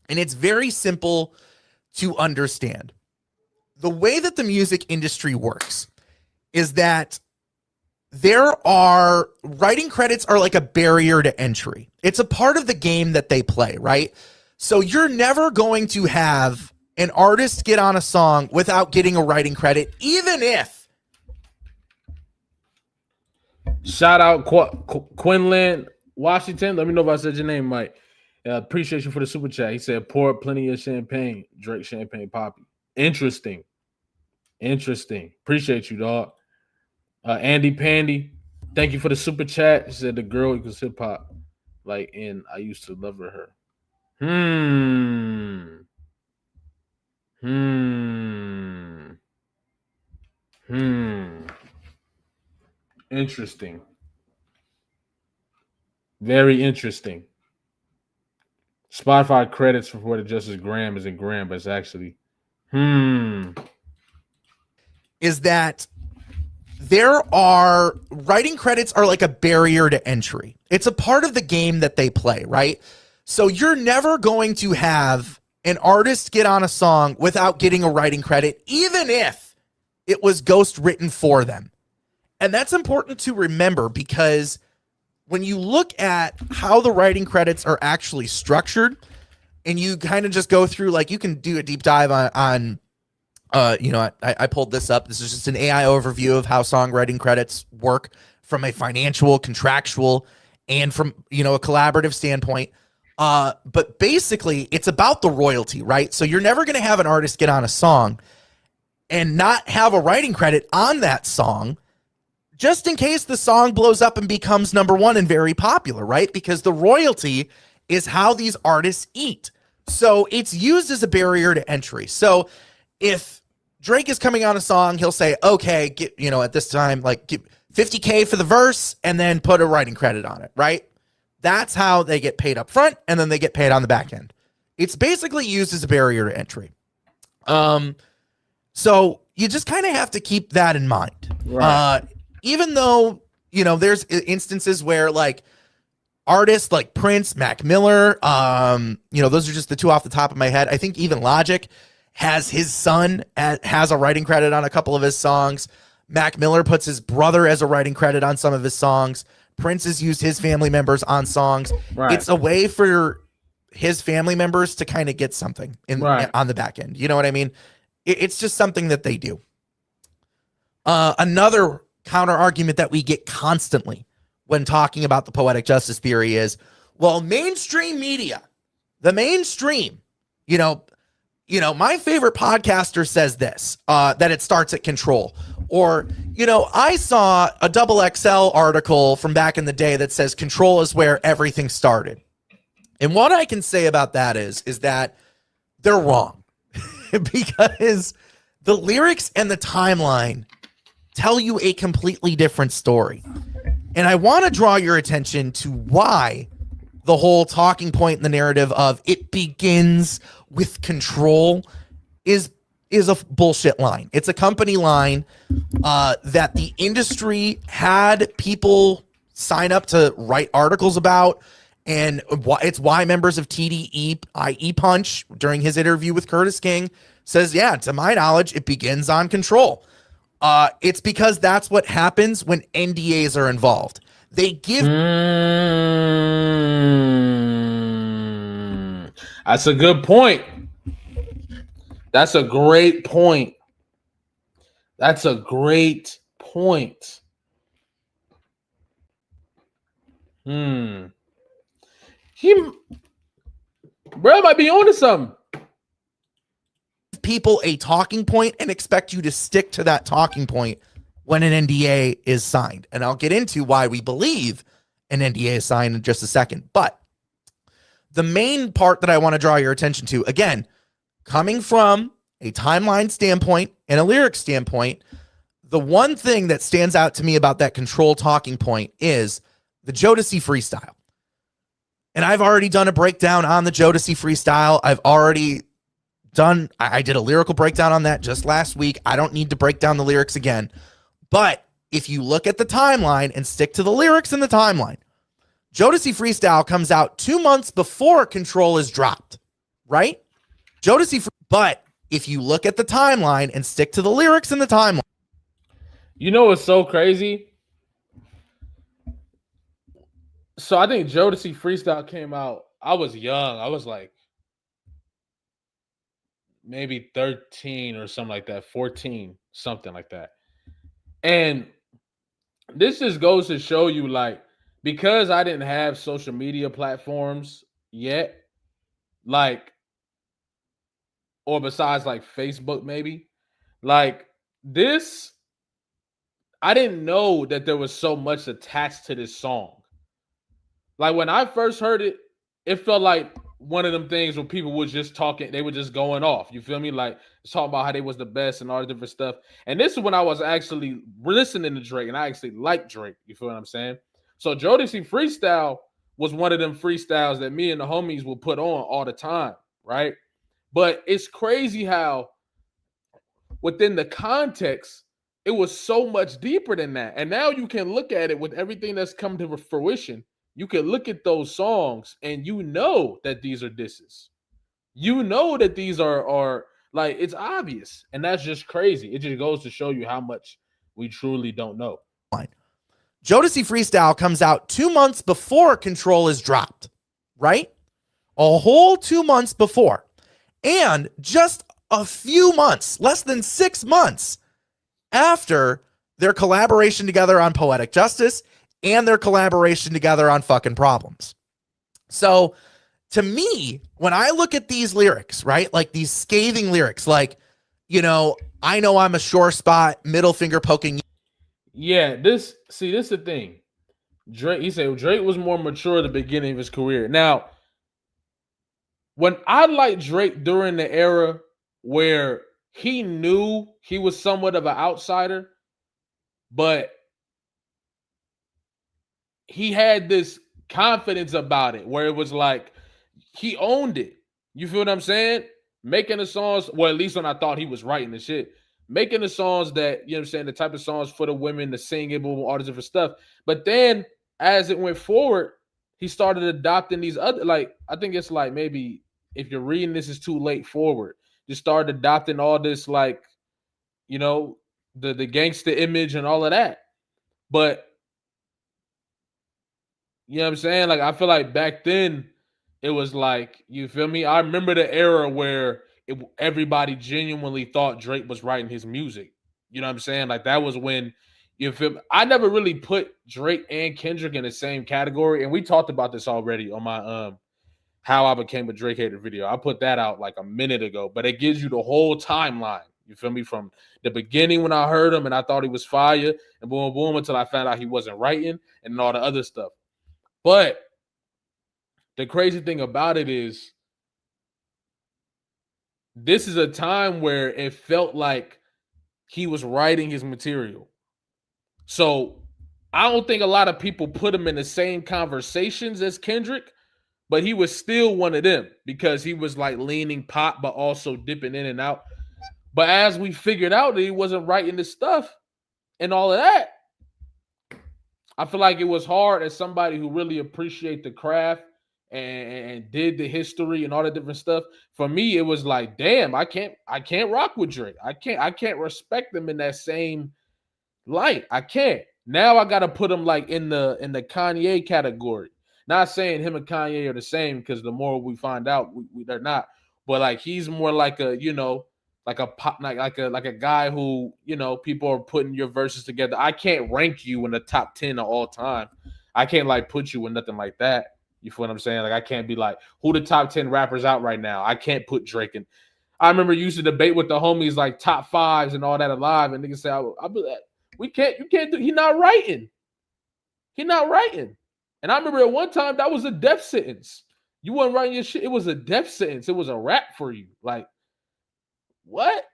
And it's very simple to understand. The way that the music industry works is that writing credits are like a barrier to entry. It's a part of the game that they play, right? So you're never going to have an artist get on a song without getting a writing credit, even if... Shout out Quinlan Washington. Let me know if I said your name, Mike. Appreciate you for the super chat. He said, pour plenty of champagne. Drake champagne poppy. Interesting. Appreciate you, dog. Andy Pandy, thank you for the super chat. He said the girl equals hip hop. And I used to love her. Interesting. Very interesting. Spotify credits for what it just is gram isn't gram, but it's actually is that writing credits are like a barrier to entry. It's a part of the game that they play, right? So you're never going to have an artist get on a song without getting a writing credit, even if it was ghost written for them. And that's important to remember, because when you look at how the writing credits are actually structured, and you kind of just go through, you can do a deep dive on I pulled this up. This is just an AI overview of how songwriting credits work from a financial, contractual, and from, a collaborative standpoint. But basically, it's about the royalty, right? So you're never going to have an artist get on a song and not have a writing credit on that song, just in case the song blows up and becomes number one and very popular, right? Because the royalty is how these artists eat. So it's used as a barrier to entry. So if Drake is coming on a song, he'll say, okay, at this time, give $50K for the verse and then put a writing credit on it, right? That's how they get paid up front, and then they get paid on the back end. It's basically used as a barrier to entry. So you just kind of have to keep that in mind. Right. Even though, there's instances where artists like Prince, Mac Miller, those are just the two off the top of my head. I think even Logic has his son has a writing credit on a couple of his songs. Mac Miller puts his brother as a writing credit on some of his songs. Prince has used his family members on songs. Right. It's a way for his family members to kind of get something on the back end. You know what I mean? It's just something that they do. Another counter argument that we get constantly when talking about the poetic justice theory is, well, mainstream media, the mainstream, my favorite podcaster says this, that it starts at control. Or, I saw a XXL article from back in the day that says control is where everything started. And what I can say about that is that they're wrong because the lyrics and the timeline tell you a completely different story. And I want to draw your attention to why the whole talking point in the narrative of it begins with control is a bullshit line. It's a company line that the industry had people sign up to write articles about And it's why members of TDE, i.e. Punch, during his interview with Curtis King, says, yeah, to my knowledge, it begins on Control. It's because that's what happens when NDAs are involved. They give. That's a good point. That's a great point. That's a great point. He, bro, might be onto something. People a talking point and expect you to stick to that talking point when an NDA is signed. And I'll get into why we believe an NDA is signed in just a second. But the main part that I want to draw your attention to, again, coming from a timeline standpoint and a lyric standpoint, the one thing that stands out to me about that Control talking point is the Jodeci freestyle. And I've already done a breakdown on the Jodeci freestyle. I did a lyrical breakdown on that just last week. I don't need to break down the lyrics again. But if you look at the timeline and stick to the lyrics in the timeline, Jodeci freestyle comes out 2 months before Control is dropped, right? But if you look at the timeline and stick to the lyrics in the timeline. You know what's so crazy? So I think Jodeci freestyle came out. I was young. I was like maybe 13 or something like that, 14, something like that. And this just goes to show you, like, because I didn't have social media platforms yet, like, or besides like Facebook, maybe, like this, I didn't know that there was so much attached to this song. Like when I first heard it, it felt like one of them things where people were just talking, they were just going off. You feel me? Like talking about how they was the best and all the different stuff. And this is when I was actually listening to Drake, and I actually liked Drake. You feel what I'm saying? So Jodeci freestyle was one of them freestyles that me and the homies will put on all the time, right? But it's crazy how within the context, it was so much deeper than that. And now you can look at it with everything that's come to fruition. You can look at those songs and you know that these are disses. You know that these are like, it's obvious. And that's just crazy. It just goes to show you how much we truly don't know. Jodeci freestyle comes out 2 months before Control is dropped, right? A whole 2 months before. And just a few months, less than 6 months after their collaboration together on Poetic Justice and their collaboration together on Fucking Problems. So to me, when I look at these lyrics, right, like these scathing lyrics, like, you know I'm a sure spot, middle finger poking. Yeah, this is the thing. Drake, he said Drake was more mature at the beginning of his career. Now, when I liked Drake during the era where he knew he was somewhat of an outsider, but he had this confidence about it where it was like he owned it. You feel what I'm saying? Making the songs, well, at least when I thought he was writing the shit, making the songs that, you know what I'm saying, the type of songs for the women, the singing, all this different stuff. But then as it went forward, he started adopting these other, like, I think it's like maybe if you're reading this is too late forward, just started adopting all this, like, you know, the gangster image and all of that. But you know what I'm saying? Like, I feel like back then it was like, you feel me? I remember the era where everybody genuinely thought Drake was writing his music. You know what I'm saying? Like, that was when, you feel me? I never really put Drake and Kendrick in the same category. And we talked about this already on my How I Became a Drake Hater video. I put that out like a minute ago, but it gives you the whole timeline. You feel me? From the beginning when I heard him and I thought he was fire, and boom, boom, until I found out he wasn't writing and all the other stuff. But the crazy thing about it is this is a time where it felt like he was writing his material. So I don't think a lot of people put him in the same conversations as Kendrick, but he was still one of them because he was like leaning pop, but also dipping in and out. But as we figured out that he wasn't writing this stuff and all of that, I feel like it was hard as somebody who really appreciate the craft and did the history and all the different stuff. For me, it was like, damn, I can't rock with Drake. I can't respect him in that same light. I can't. Now I gotta put him like in the Kanye category. Not saying him and Kanye are the same, because the more we find out, they're not. But like he's more like a, like a pop, like a guy who, people are putting your verses together. I can't rank you in the top 10 of all time. I can't like put you in nothing like that. You feel what I'm saying? Like I can't be like, who the top 10 rappers out right now? I can't put Drake in. I remember you used to debate with the homies like top fives and all that alive, and niggas say, I'll be like, you can't do. He not writing. And I remember at one time that was a death sentence. You wasn't writing your shit. It was a death sentence. It was a rap for you. Like, what?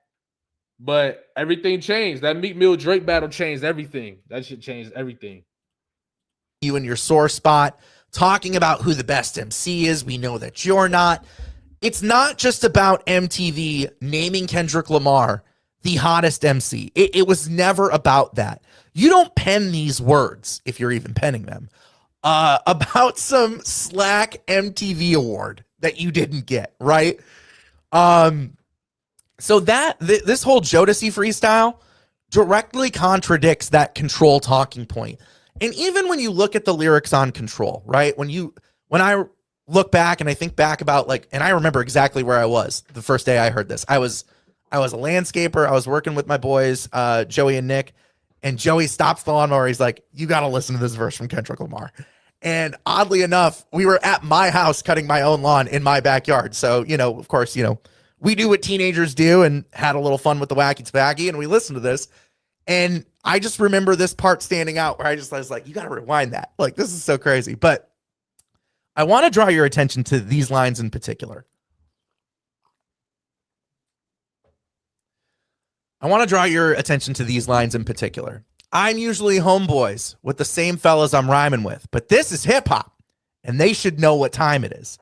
But everything changed. That Meek Mill Drake battle changed everything. That shit changed everything. You in your sore spot, talking about who the best MC is. We know that you're not. It's not just about MTV naming Kendrick Lamar the hottest MC. It was never about that. You don't pen these words, if you're even penning them, about some slack MTV award that you didn't get, right? So that this whole Jodeci freestyle directly contradicts that Control talking point. And even when you look at the lyrics on Control, right? When I look back and I think back about and I remember exactly where I was the first day I heard this. I was a landscaper. I was working with my boys, Joey and Nick, and Joey stops the lawnmower. He's like, you got to listen to this verse from Kendrick Lamar. And oddly enough, we were at my house cutting my own lawn in my backyard. So, of course, we do what teenagers do and had a little fun with the wacky tobacco, and we listened to this. And I just remember this part standing out where I was like, you got to rewind that. Like, this is so crazy. But I want to draw your attention to these lines in particular. I'm usually homeboys with the same fellas I'm rhyming with, but this is hip hop and they should know what time it is.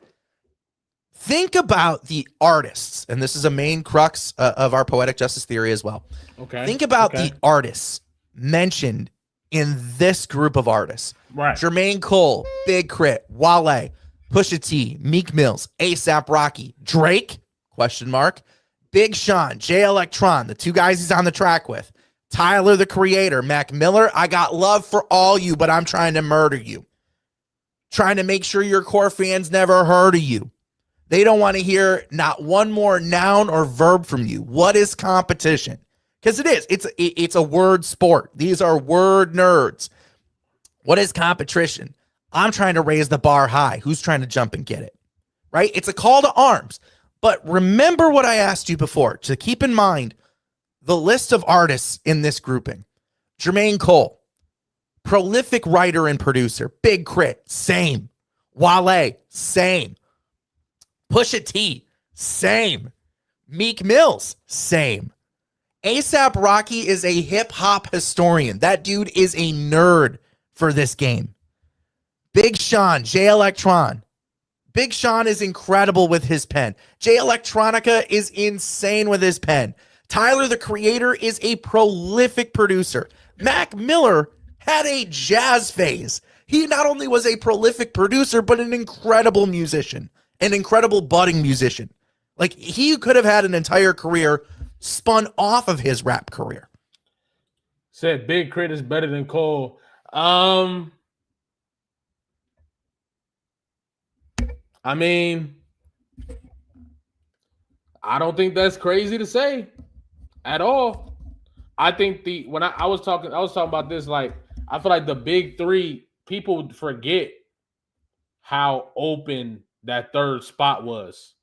Think about the artists, and this is a main crux of our poetic justice theory as well. Okay. Think about the artists mentioned in this group of artists. Right. Jermaine Cole, Big Crit, Wale, Pusha T, Meek Mills, A$AP Rocky, Drake, ? Big Sean, Jay Electron, the two guys he's on the track with, Tyler, the Creator, Mac Miller. I got love for all you, but I'm trying to murder you. Trying to make sure your core fans never heard of you. They don't want to hear not one more noun or verb from you. What is competition? Because it is. It's a word sport. These are word nerds. What is competition? I'm trying to raise the bar high. Who's trying to jump and get it? Right? It's a call to arms. But remember what I asked you before, to keep in mind the list of artists in this grouping. Jermaine Cole, prolific writer and producer. Big Crit, same. Wale, same. Pusha T, same. Meek Mills, same. A$AP Rocky is a hip-hop historian. That dude is a nerd for this game. Big Sean, Jay Electron. Big Sean is incredible with his pen. Jay Electronica is insane with his pen. Tyler, the Creator, is a prolific producer. Mac Miller had a jazz phase. He not only was a prolific producer, but an incredible musician, an incredible budding musician. Like, he could have had an entire career spun off of his rap career. Said Big Crit is better than Cole. I mean, I don't think that's crazy to say at all. I think when I was talking about this, like, I feel like the big three, people forget how open that third spot was,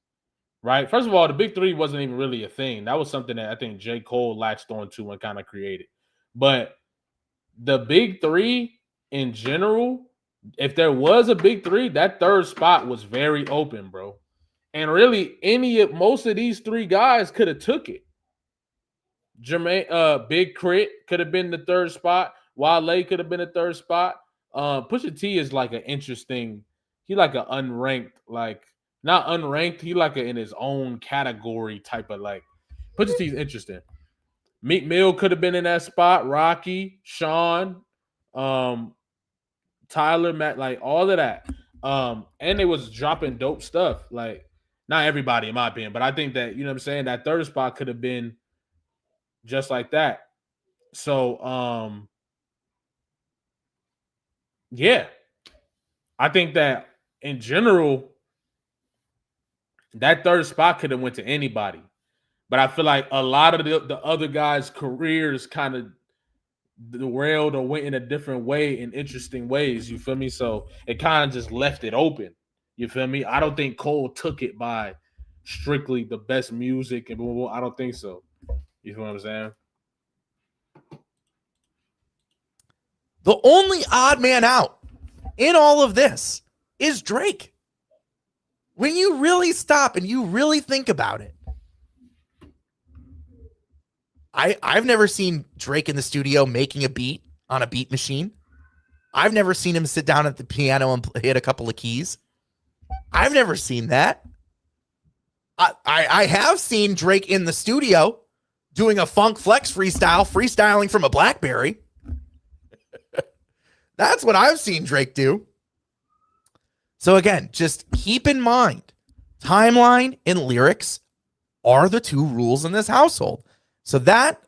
right? First of all, the big three wasn't even really a thing. That was something that I think J. Cole latched onto and kind of created. But the big three in general, if there was a big three, that third spot was very open, bro. And really, most of these three guys could have took it. Jermaine, Big Crit could have been the third spot. Wale could have been the third spot. Pusha T is like an interesting. He like an unranked, like not unranked. He like in his own category type of like. Pusha T is interesting. Meek Mill could have been in that spot. Rocky, Sean, Tyler, Matt, like all of that. And they was dropping dope stuff. Like, not everybody, in my opinion, but I think that, you know what I'm saying, that third spot could have been just like that. So, yeah, I think that in general, that third spot could have went to anybody. But I feel like a lot of the other guys' careers kind of derailed or went in a different way in interesting ways. You feel me? So it kind of just left it open. You feel me? I don't think Cole took it by strictly the best music and blah, blah, blah. I don't think so. You feel what I'm saying? The only odd man out in all of this is Drake. When you really stop and you really think about it, I've never seen Drake in the studio making a beat on a beat machine. I've never seen him sit down at the piano and hit a couple of keys. I've never seen that. I have seen Drake in the studio doing a funk flex freestyling from a BlackBerry. That's what I've seen Drake do. So again, just keep in mind, timeline and lyrics are the two rules in this household. So that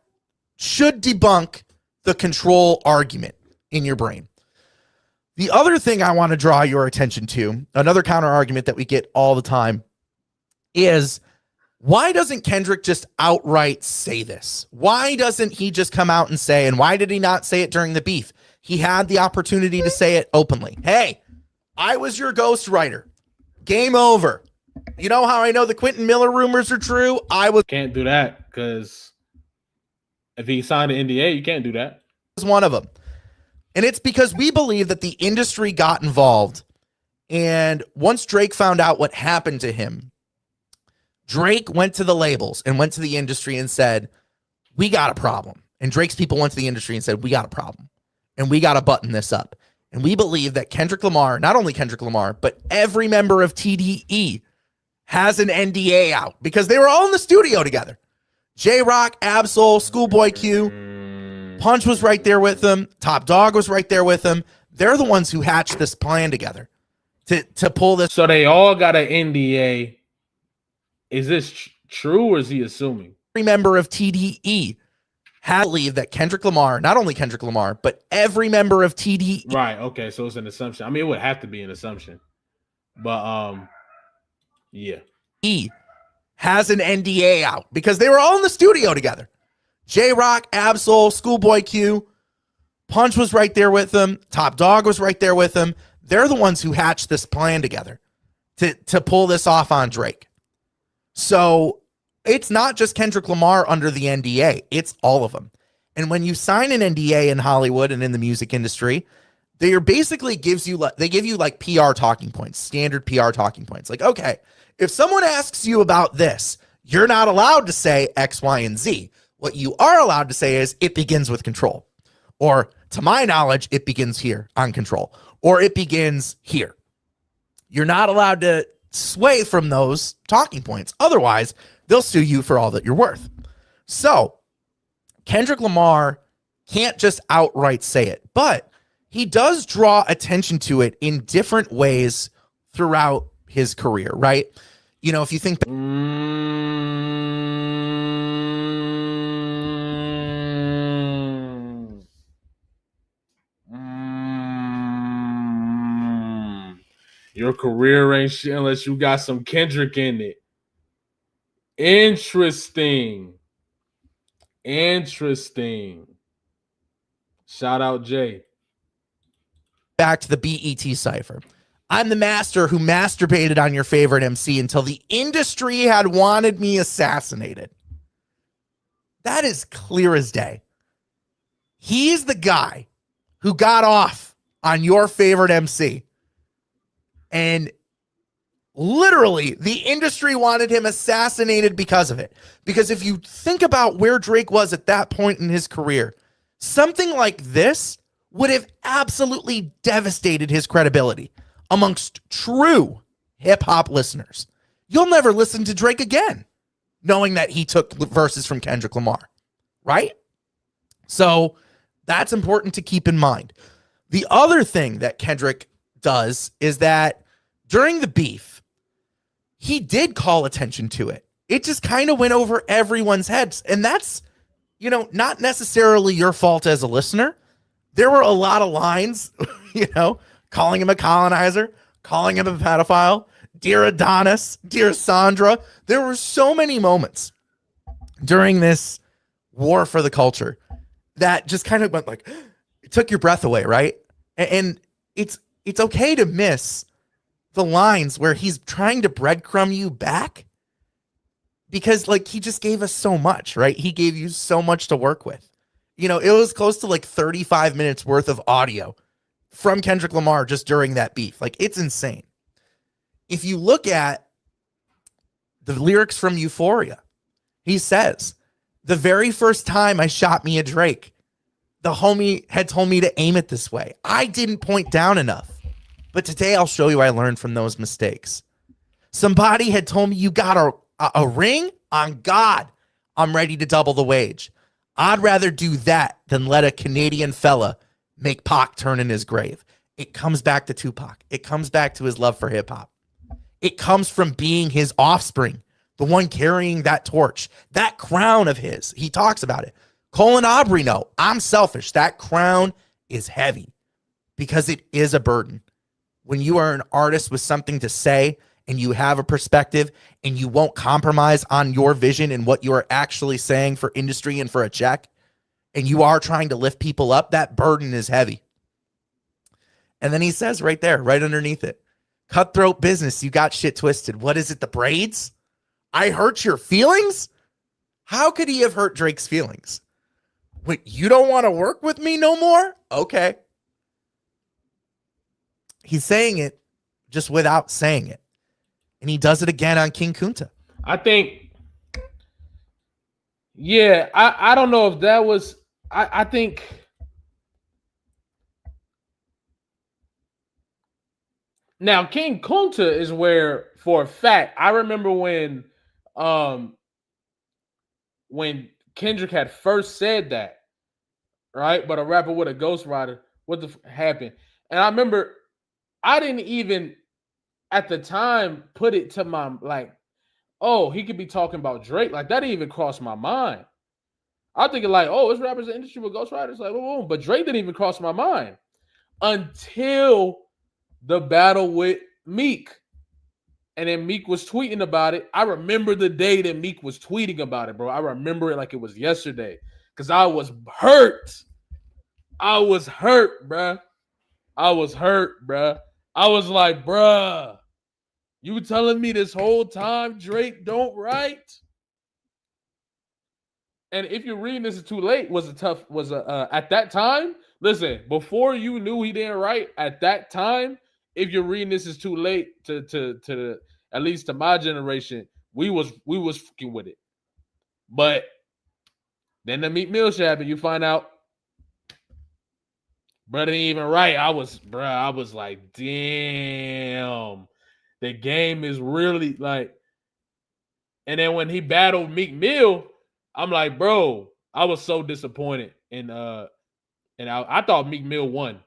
should debunk the control argument in your brain. The other thing I want to draw your attention to, another counter argument that we get all the time, is why doesn't Kendrick just outright say this? Why doesn't he just come out and say, and why did he not say it during the beef? He had the opportunity to say it openly. Hey, I was your ghostwriter. Game over. You know how I know the Quentin Miller rumors are true? Can't do that because if he signed an NDA, you can't do that. Was one of them. And it's because we believe that the industry got involved. And once Drake found out what happened to him, Drake went to the labels and went to the industry and said, we got a problem. And Drake's people went to the industry and said, we got a problem. And we got to button this up. And we believe that Kendrick Lamar, not only Kendrick Lamar, but every member of TDE has an NDA out because they were all in the studio together. J-Rock, Absol, Schoolboy Q, Punch was right there with them. Top Dog was right there with them. They're the ones who hatched this plan together to pull this. So they all got an NDA. Is this true or is he assuming? Every member of TDE has to believe that Kendrick Lamar, not only Kendrick Lamar, but every member of TDE. Right. Okay. So it's an assumption. I mean, it would have to be an assumption. But yeah. He has an NDA out because they were all in the studio together. J-Rock, Absol, Schoolboy Q, Punch was right there with them. Top Dog was right there with them. They're the ones who hatched this plan together to pull this off on Drake. So it's not just Kendrick Lamar under the NDA. It's all of them. And when you sign an NDA in Hollywood and in the music industry, they basically give you like PR talking points, standard PR talking points. Like, okay, if someone asks you about this, you're not allowed to say X, Y, and Z. What you are allowed to say is it begins with control. Or to my knowledge, it begins here on control. Or it begins here. You're not allowed to sway from those talking points. Otherwise, they'll sue you for all that you're worth. So Kendrick Lamar can't just outright say it, but he does draw attention to it in different ways throughout his career, right? You know, if you think your career ain't shit unless you got some Kendrick in it. Interesting. Shout out Jay. Back to the BET cipher. I'm the master who masturbated on your favorite MC until the industry had wanted me assassinated. That is clear as day. He's the guy who got off on your favorite MC. And literally, the industry wanted him assassinated because of it. Because if you think about where Drake was at that point in his career, something like this would have absolutely devastated his credibility amongst true hip-hop listeners. You'll never listen to Drake again, knowing that he took verses from Kendrick Lamar, right? So that's important to keep in mind. The other thing that Kendrick does is that during the beef, he did call attention to it. It just kind of went over everyone's heads. And that's, not necessarily your fault as a listener. There were a lot of lines, calling him a colonizer, calling him a pedophile, dear Adonis, dear Sandra. There were so many moments during this war for the culture that just kind of went like, it took your breath away, right? And it's okay to miss the lines where he's trying to breadcrumb you back because he just gave us so much, right? He gave you so much to work with. It was close to 35 minutes worth of audio from Kendrick Lamar just during that beef. It's insane. If you look at the lyrics from Euphoria, he says, the very first time I shot me a Drake, the homie had told me to aim it this way. I didn't point down enough. But today I'll show you I learned from those mistakes. Somebody had told me you got a ring? On God, I'm ready to double the wage. I'd rather do that than let a Canadian fella make Pac turn in his grave. It comes back to Tupac. It comes back to his love for hip hop. It comes from being his offspring, the one carrying that torch, that crown of his. He talks about it. Colin Aubrey, no, I'm selfish. That crown is heavy because it is a burden. When you are an artist with something to say and you have a perspective and you won't compromise on your vision and what you are actually saying for industry and for a check, and you are trying to lift people up, that burden is heavy. And then he says right there, right underneath it, cutthroat business, you got shit twisted. What is it, the braids? I hurt your feelings? How could he have hurt Drake's feelings? Wait, you don't want to work with me no more? Okay. He's saying it just without saying it. And he does it again on King Kunta. I think, yeah, I don't know if that was, I think, now King Kunta is where, for a fact, I remember when Kendrick had first said that, right? But a rapper with a ghostwriter, what the happened? And I remember I didn't even at the time put it to my oh, he could be talking about Drake. That didn't even cross my mind. I'm thinking oh, this rapper's in the industry with ghostwriters. Boom. But Drake didn't even cross my mind until the battle with Meek. And then Meek was tweeting about it. I remember the day that Meek was tweeting about it, bro. I remember it like it was yesterday because I was hurt. I was hurt, bruh. I was like, bruh, you telling me this whole time Drake don't write? And if you're reading this is too late, at that time, listen, before you knew he didn't write, at that time, if you're reading this is too late to at least to my generation, we was fucking with it. But then the Meek Mill shit happened, you find out bro didn't even write. I was like, damn, the game is really and then when he battled Meek Mill, I'm like, bro, I was so disappointed. And I thought Meek Mill won.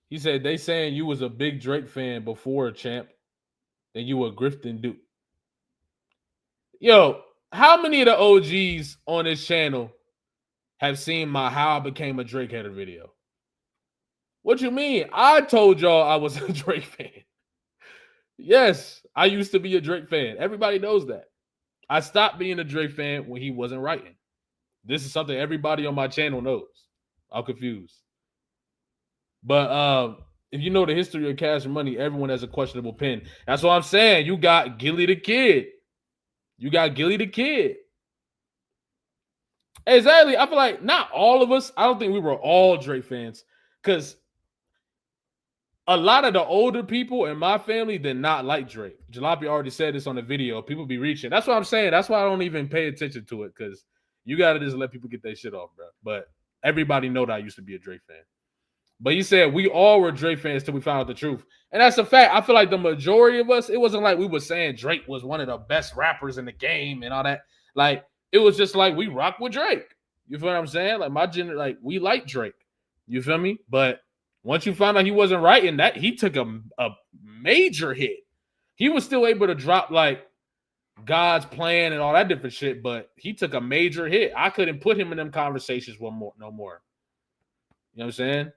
He said, they saying you was a big Drake fan before, champ. Then you were grifting dude. Yo, how many of the OGs on this channel have seen my How I Became a Drake Hater video? What you mean? I told y'all I was a Drake fan. Yes, I used to be a Drake fan. Everybody knows that. I stopped being a Drake fan when he wasn't writing. This is something everybody on my channel knows. I'm confused. But if you know the history of Cash Money, everyone has a questionable pen. That's what I'm saying. You got Gilly the Kid. Exactly. I feel like not all of us. I don't think we were all Drake fans because a lot of the older people in my family did not like Drake. Jalopy already said this on the video. People be reaching. That's what I'm saying. That's why I don't even pay attention to it because you got to just let people get their shit off, bro. But everybody know that I used to be a Drake fan. But you said we all were Drake fans till we found out the truth. And that's a fact. I feel like the majority of us, it wasn't like we were saying Drake was one of the best rappers in the game and all that. It was just like we rock with Drake. You feel what I'm saying? My we like Drake. You feel me? But once you found out he wasn't writing that, he took a major hit. He was still able to drop like God's plan and all that different shit, but he took a major hit. I couldn't put him in them conversations no more. You know what I'm saying?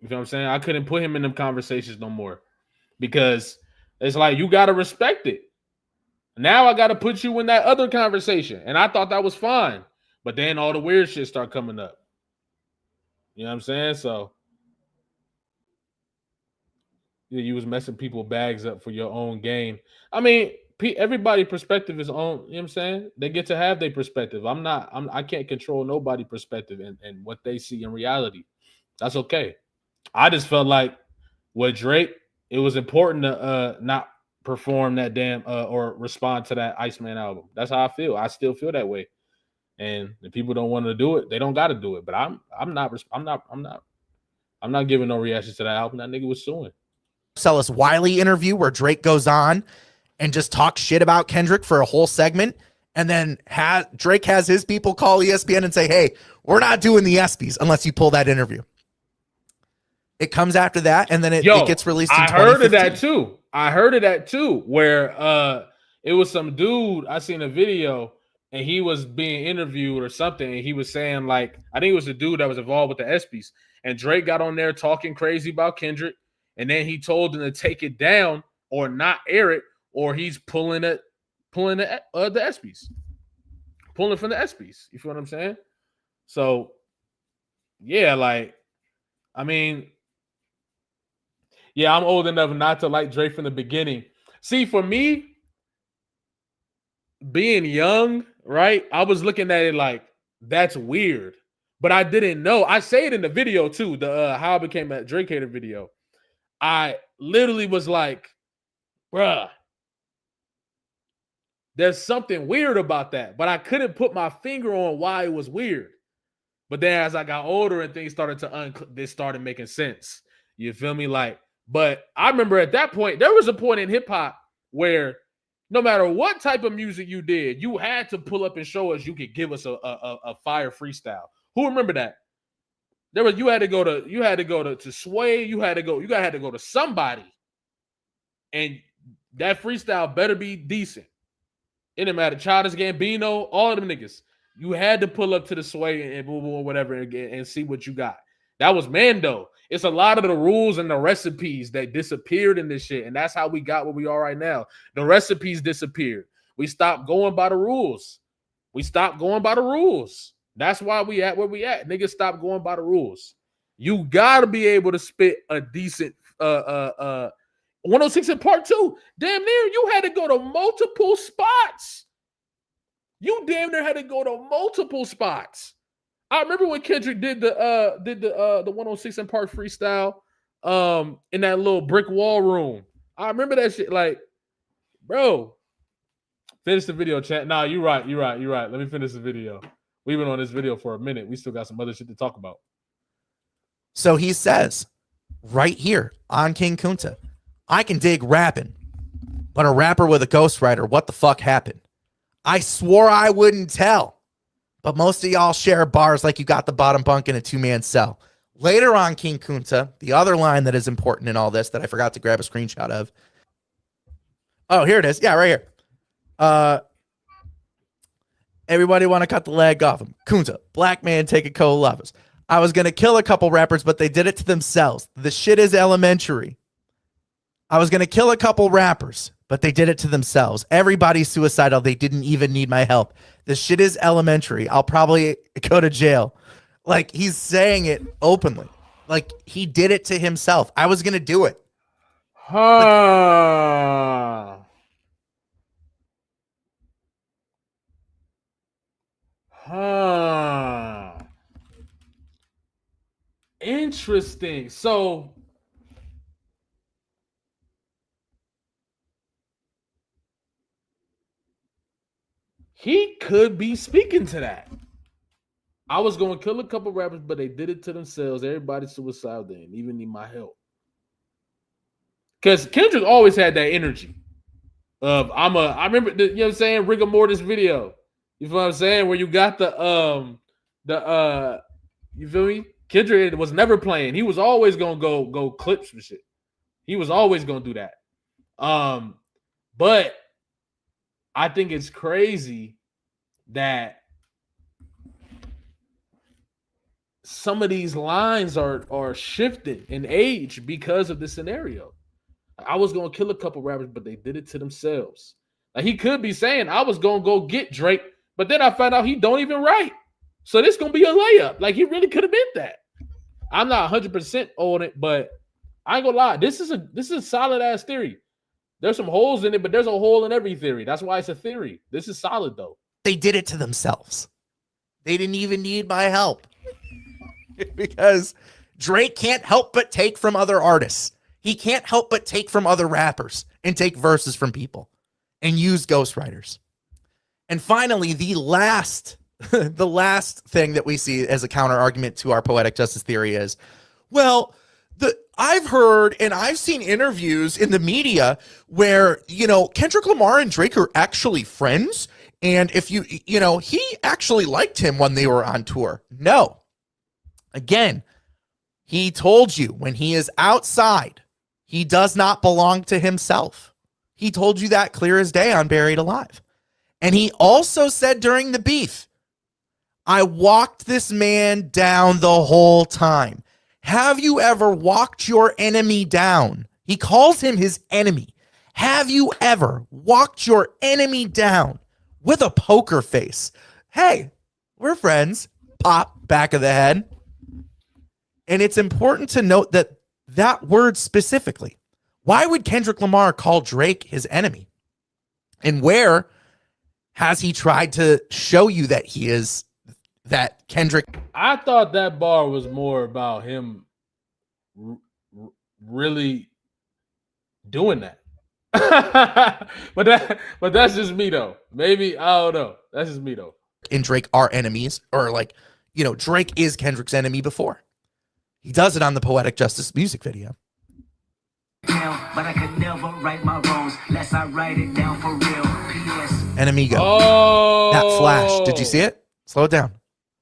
You know what I'm saying? I couldn't put him in them conversations no more because it's like you gotta respect it. Now I gotta put you in that other conversation, and I thought that was fine, but then all the weird shit start coming up. You know what I'm saying? So yeah, you was messing people bags up for your own gain. I mean, everybody perspective is on. You know what I'm saying? They get to have their perspective. I can't control nobody perspective and what they see in reality. That's okay. I just felt like with Drake, it was important to not perform that damn or respond to that Iceman album. That's how I feel. I still feel that way. And if people don't want to do it, they don't got to do it. But I'm not giving no reaction to that album. That nigga was suing. Marcellus Wiley interview where Drake goes on and just talks shit about Kendrick for a whole segment, and then Drake has his people call ESPN and say, "Hey, we're not doing the ESPYs unless you pull that interview." It comes after that, and then it gets released. I heard of that too. Where it was some dude. I seen a video, and he was being interviewed or something, and he was saying like, I think it was the dude that was involved with the ESPYs, and Drake got on there talking crazy about Kendrick, and then he told him to take it down or not air it, or he's pulling the ESPYs, pulling from the ESPYs. You feel what I'm saying? So yeah, like, I mean. Yeah, I'm old enough not to like Drake from the beginning. See, for me, being young, right, I was looking at it like, that's weird. But I didn't know. I say it in the video, too, the How I Became a Drake Hater video. I literally was like, bruh, there's something weird about that. But I couldn't put my finger on why it was weird. But then as I got older and things started this started making sense. You feel me? Like, but I remember at that point, there was a point in hip hop where no matter what type of music you did, you had to pull up and show us you could give us a fire freestyle. Who remember that? You had to go to Sway, you had to go to somebody, and that freestyle better be decent. It didn't matter. Childish Gambino, all of them niggas. You had to pull up to the Sway and boom, boom, whatever, and see what you got. That was Mando. It's a lot of the rules and the recipes that disappeared in this shit, and that's how we got where we are right now. The recipes disappeared. We stopped going by the rules. That's why we at where we at. Niggas stop going by the rules. You gotta be able to spit a decent 106 in part 2. Damn near you had to go to multiple spots. You damn near had to go to multiple spots. I remember when Kendrick did the 106 in part freestyle in that little brick wall room. I remember that shit. Like, bro, finish the video, chat. Nah, you're right. Let me finish the video. We've been on this video for a minute. We still got some other shit to talk about. So he says right here on King Kunta, I can dig rapping, but a rapper with a ghostwriter, what the fuck happened? I swore I wouldn't tell. But most of y'all share bars like you got the bottom bunk in a two-man cell. Later on, King Kunta, the other line that is important in all this that I forgot to grab a screenshot of. Oh, here it is. Yeah, right here. Everybody want to cut the leg off him. Kunta, black man taking cold lovers. I was going to kill a couple rappers, but they did it to themselves. The shit is elementary. I was going to kill a couple rappers, but they did it to themselves. Everybody's suicidal. They didn't even need my help. This shit is elementary. I'll probably go to jail. Like, he's saying it openly. Like, he did it to himself. I was going to do it. Interesting. So, he could be speaking to that. I was going to kill a couple rappers, but they did it to themselves. Everybody's suicidal. They didn't even need my help. Because Kendrick always had that energy of I remember you know what I'm saying, rigor mortis video. You know what I'm saying? Where you got the You feel me? Kendrick was never playing. He was always gonna go clips and shit. He was always gonna do that. But I think it's crazy that some of these lines are shifted in age because of this scenario. I was gonna kill a couple rappers, but they did it to themselves. Like he could be saying, I was gonna go get Drake, but then I found out he don't even write. So this gonna be a layup. Like he really could have been that. I'm not 100% on it, but I ain't gonna lie. This is a solid ass theory. There's some holes in it, but there's a hole in every theory. That's why it's a theory. This is solid though. They did it to themselves. They didn't even need my help. Because Drake can't help but take from other artists. He can't help but take from other rappers and take verses from people and use ghostwriters. And finally, the last thing that we see as a counter argument to our poetic justice theory is, well, I've heard and I've seen interviews in the media where, Kendrick Lamar and Drake are actually friends. And if he actually liked him when they were on tour. No. Again, he told you when he is outside, he does not belong to himself. He told you that clear as day on Buried Alive. And he also said during the beef, I walked this man down the whole time. Have you ever walked your enemy down? He calls him his enemy. Have you ever walked your enemy down with a poker face? Hey, we're friends. Pop, back of the head. And it's important to note that word specifically. Why would Kendrick Lamar call Drake his enemy? And where has he tried to show you that he is that Kendrick? I thought that bar was more about him really doing that. but that's just me though. Maybe I don't know. That's just me though. And Drake are enemies, or Drake is Kendrick's enemy before. He does it on the Poetic Justice music video. But I could never write my wrongs unless I write it down for real. P.S. Enemigo. Oh, that flash. Did you see it? Slow it down.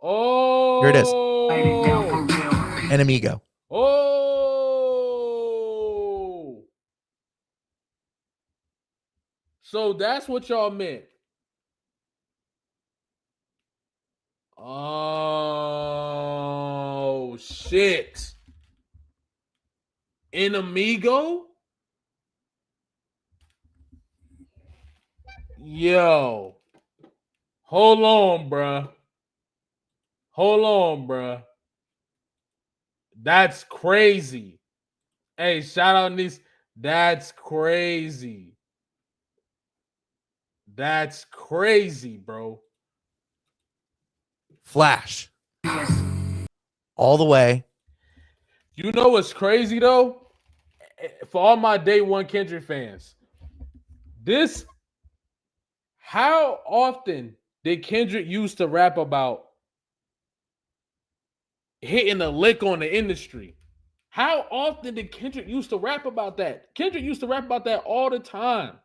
Oh, here it is. Write it down for real. Enemigo. Oh, so that's what y'all meant. Oh shit. Enemigo? Yo. Hold on, bruh. That's crazy. Hey, shout out these. That's crazy. That's crazy, bro. Flash. All the way. You know what's crazy though? For all my day one Kendrick fans, how often did Kendrick used to rap about hitting a lick on the industry? How often did Kendrick used to rap about that? Kendrick used to rap about that all the time.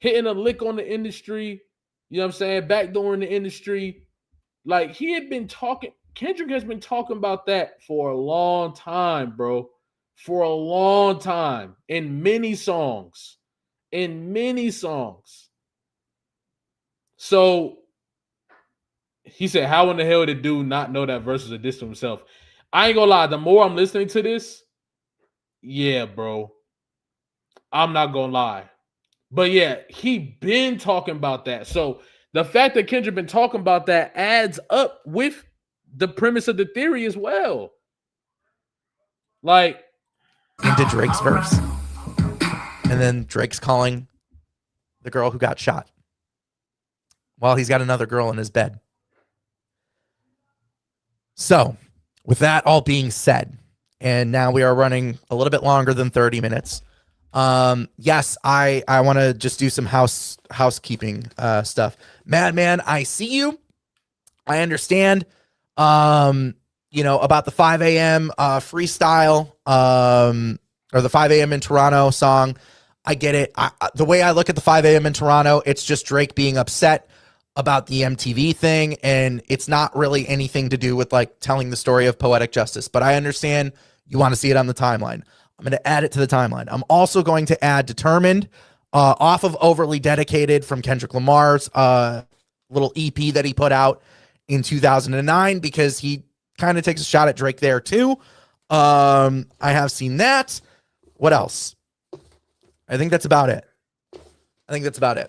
Hitting a lick on the industry, you know what I'm saying? Backdooring the industry. Like he had been talking, Kendrick has been talking about that for a long time, bro. For a long time. In many songs. So he said, how in the hell did dude not know that verse was a diss to himself? I ain't gonna lie, the more I'm listening to this, yeah, bro. I'm not gonna lie. But yeah, he been talking about that. So the fact that Kendrick been talking about that adds up with the premise of the theory as well. Like into Drake's verse. And then Drake's calling the girl who got shot while he's got another girl in his bed. So with that all being said, and now we are running a little bit longer than 30 minutes. Yes, I want to just do some housekeeping stuff. Madman, I see you. I understand. About the 5 a.m. Freestyle, or the 5 a.m. in Toronto song. I get it. The way I look at the 5 a.m. in Toronto, it's just Drake being upset. about the MTV thing, and it's not really anything to do with like telling the story of Poetic Justice, but I understand you want to see it on the timeline. I'm going to add it to the timeline. I'm also going to add Determined off of Overly Dedicated from Kendrick Lamar's little EP that he put out in 2009, because he kind of takes a shot at Drake there too. I have seen that. What else? I think that's about it.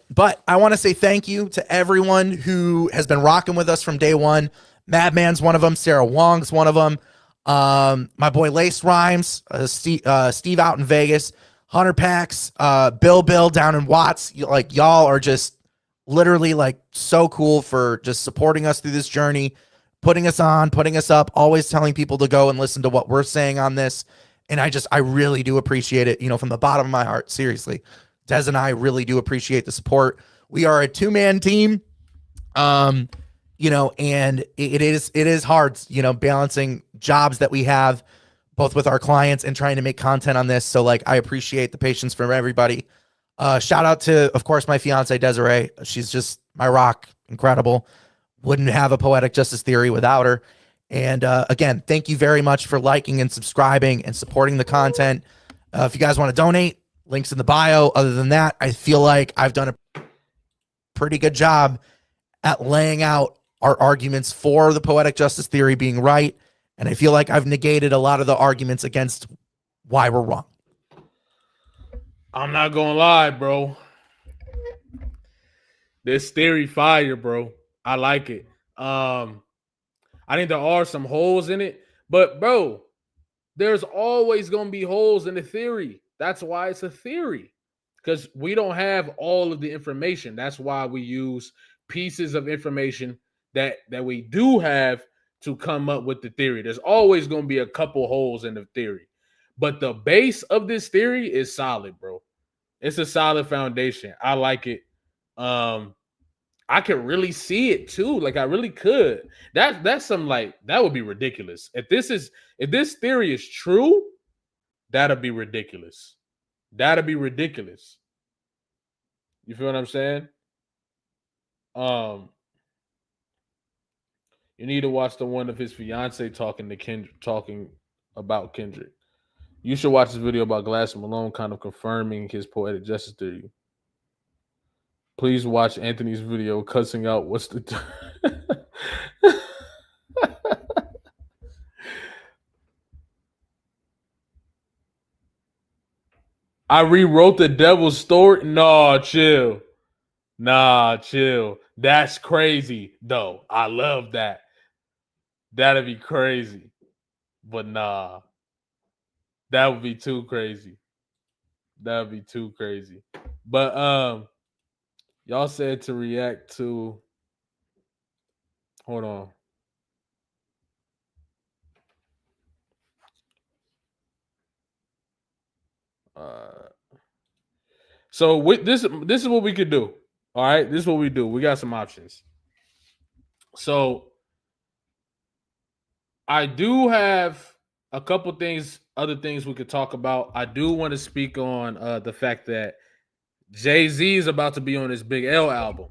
But I want to say thank you to everyone who has been rocking with us from day one. Madman's one of them. Sarah Wong's one of them. My boy Lace Rhymes, Steve out in Vegas, Hunter Pax, Bill down in Watts. Like, y'all are just literally like so cool for just supporting us through this journey, putting us on, putting us up, always telling people to go and listen to what we're saying on this. And I really do appreciate it, from the bottom of my heart. Seriously, Des and I really do appreciate the support. We are a 2-man team. And it is hard, balancing jobs that we have both with our clients and trying to make content on this. So like, I appreciate the patience from everybody. Shout out to, of course, my fiance, Desiree. She's just my rock. Incredible. Wouldn't have a Poetic Justice Theory without her. And again, thank you very much for liking and subscribing and supporting the content. If you guys want to donate, links in the bio. Other than that, I feel like I've done a pretty good job at laying out our arguments for the Poetic Justice Theory being right. And I feel like I've negated a lot of the arguments against why we're wrong. I'm not gonna lie, bro. This theory fire, bro. I like it. I think there are some holes in it, but bro, there's always gonna be holes in the theory. That's why it's a theory, because we don't have all of the information. That's why we use pieces of information that we do have to come up with the theory. There's always gonna be a couple holes in the theory, but the base of this theory is solid, bro. It's a solid foundation. I like it. I could really see it too. Like, I really could. That's some, like, that would be ridiculous. If this theory is true, that'd be ridiculous. That'd be ridiculous. You feel what I'm saying? You need to watch the one of his fiance talking about Kendrick. You should watch this video about Glass Malone kind of confirming his Poetic Justice Theory. Please watch Anthony's video cussing out what's the I rewrote the devil's story. No, chill. Nah, chill. That's crazy, though. I love that. That'd be crazy. But nah. That would be too crazy. That would be too crazy. But y'all said to react to, hold on. So with this is what we could do. All right, this is what we do. We got some options. So I do have a couple things, other things we could talk about. I do want to speak on the fact that Jay-Z is about to be on his Big L album,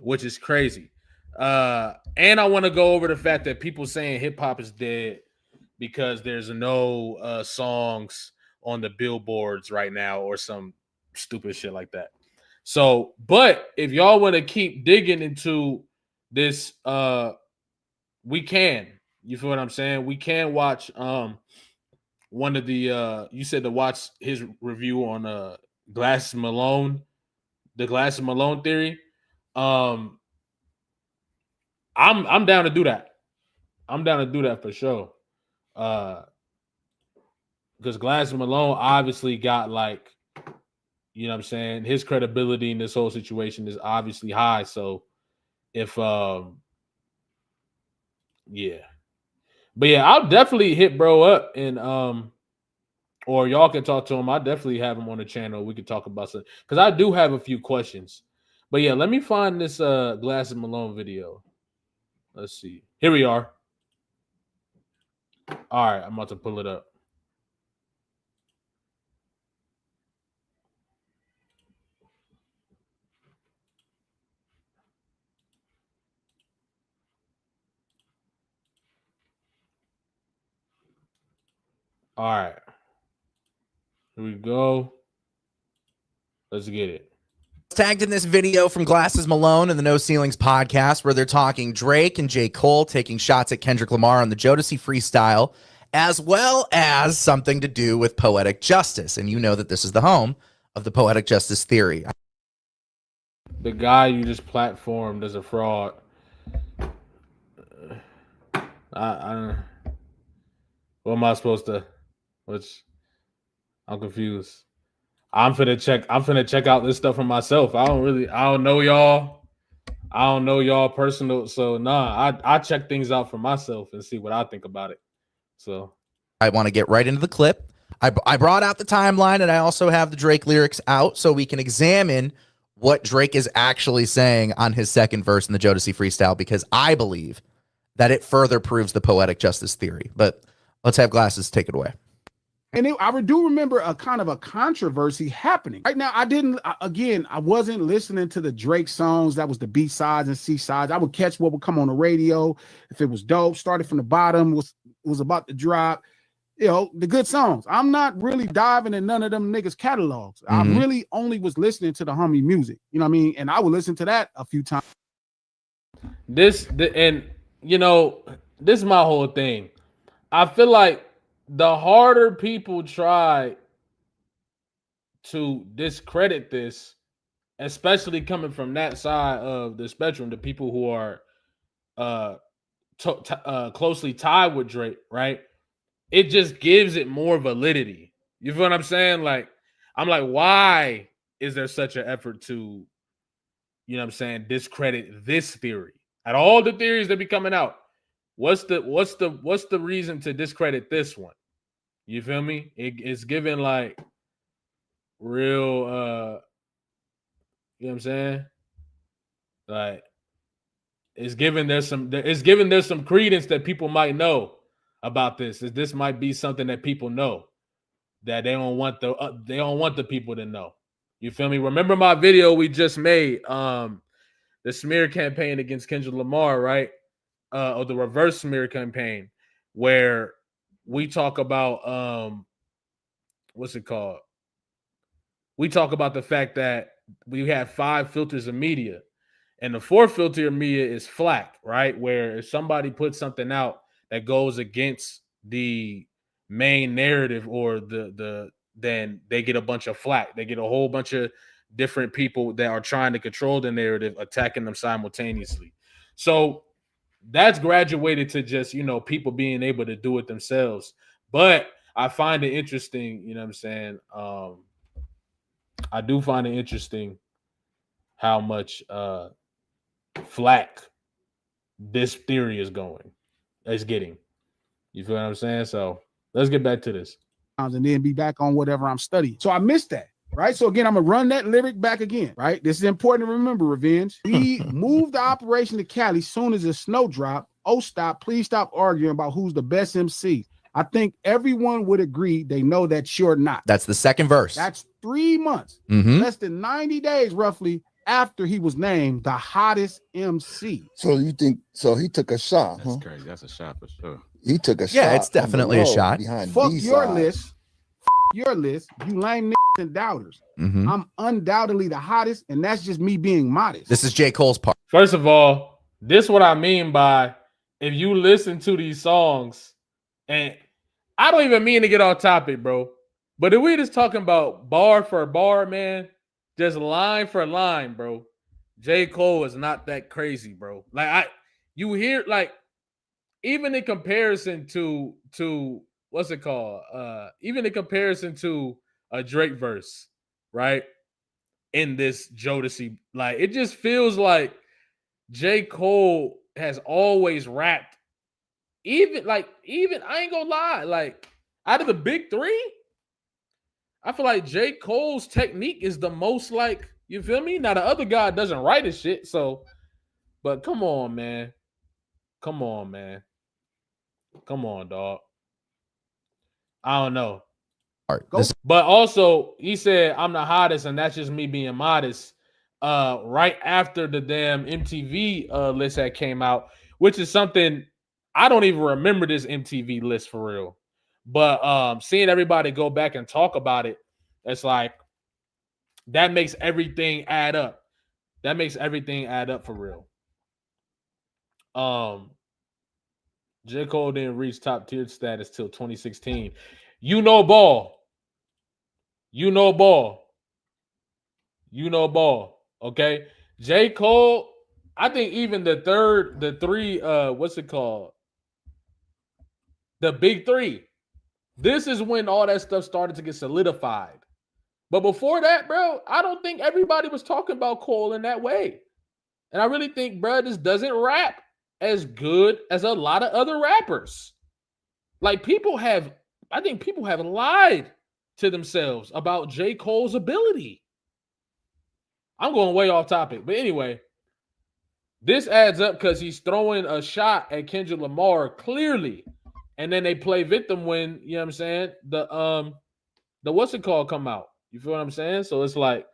which is crazy. And I want to go over the fact that people saying hip hop is dead because there's no songs on the billboards right now or some stupid shit like that. So, but if y'all want to keep digging into this, we can. You feel what I'm saying? We can watch one of the you said to watch his review on Glass Malone, the Glass Malone theory. I'm down to do that. I'm down to do that for sure. Because Glass Malone obviously got, like, you know what I'm saying, his credibility in this whole situation is obviously high. So if yeah. But yeah, I'll definitely hit bro up and or y'all can talk to him. I definitely have him on the channel. We could talk about something because I do have a few questions. But yeah, let me find this Glass Malone video. Let's see. Here we are. All right, I'm about to pull it up. All right. Here we go. Let's get it. Tagged in this video from Glasses Malone and the No Ceilings podcast, where they're talking Drake and J. Cole taking shots at Kendrick Lamar on the Jodeci freestyle, as well as something to do with poetic justice. And you know that this is the home of the poetic justice theory. The guy you just platformed as a fraud. I what am I supposed to? I'm confused. I'm finna check out this stuff for myself. I don't know y'all. I don't know y'all personal. So I check things out for myself and see what I think about it. So I want to get right into the clip. I brought out the timeline, and I also have the Drake lyrics out so we can examine what Drake is actually saying on his second verse in the Jodeci freestyle, because I believe that it further proves the poetic justice theory. But let's have Glasses take it away. And I do remember a kind of a controversy happening. Right now, I wasn't listening to the Drake songs. That was the B sides and C sides. I would catch what would come on the radio. If it was dope, started from the bottom, was about to drop, the good songs. I'm not really diving in none of them niggas' catalogs. I really only was listening to the homie music. You know what I mean? And I would listen to that a few times. This is my whole thing. I feel like the harder people try to discredit this, especially coming from that side of the spectrum, the people who are closely tied with Drake, right? It just gives it more validity. You feel what I'm saying? Like, I'm like, why is there such an effort to, discredit this theory? At all the theories that be coming out, what's the reason to discredit this one? You feel me? It's given like real you know what I'm saying? Like it's given there's some credence that people might know about this. This might be something that people know that they don't want the people to know. You feel me? Remember my video we just made, the smear campaign against Kendrick Lamar, right? Or the reverse smear campaign, where we talk about what's it called? We talk about the fact that we have 5 filters of media, and the 4th filter of media is flack, right? Where if somebody puts something out that goes against the main narrative or then they get a bunch of flack. They get a whole bunch of different people that are trying to control the narrative attacking them simultaneously. So that's graduated to just, people being able to do it themselves. But I find it interesting, you know what I'm saying? I do find it interesting how much flack this theory is getting. You feel what I'm saying? So let's get back to this. And then be back on whatever I'm studying. So I missed that. Right. So again, I'm gonna run that lyric back again. Right. This is important to remember, Revenge. We moved the operation to Cali soon as the snow dropped. Oh, stop. Please stop arguing about who's the best MC. I think everyone would agree they know that you're not. That's the second verse. That's 3 months, less than 90 days roughly after he was named the hottest MC. So you think he took a shot? That's crazy. That's a shot for sure. He took a shot. Yeah, it's definitely a shot. Fuck your list. Your list, you lame niggas and doubters. I'm undoubtedly the hottest, and that's just me being modest. This is J. Cole's part. First of all, this is what I mean by if you listen to these songs, and I don't even mean to get off topic, bro, but if we just talking about bar for bar, man, just line for line, bro, J. Cole is not that crazy, bro. Like you hear, like, even in comparison to what's it called? Even in comparison to a Drake verse, right? In this Jodeci, like, it just feels like J. Cole has always rapped. Even I ain't gonna lie, like, out of the big 3, I feel like J. Cole's technique is the most, like, you feel me? Now the other guy doesn't write his shit, so, but come on, man. Come on, man. Come on, dog. I don't know. But also, he said, I'm the hottest, and that's just me being modest. Right after the damn MTV list that came out, which is something I don't even remember this MTV list for real. But seeing everybody go back and talk about it, it's like that makes everything add up. That makes everything add up for real. J. Cole didn't reach top tier status till 2016. You know ball. You know ball. You know ball. Okay. J. Cole, I think even the three, what's it called? The big three. This is when all that stuff started to get solidified. But before that, bro, I don't think everybody was talking about Cole in that way. And I really think, bro, this doesn't rap as good as a lot of other rappers. Like I think people have lied to themselves about J. Cole's ability. I'm going way off topic. But anyway, this adds up because he's throwing a shot at Kendrick Lamar clearly. And then they play victim when, you know what I'm saying, the what's it called come out. You feel what I'm saying? So it's like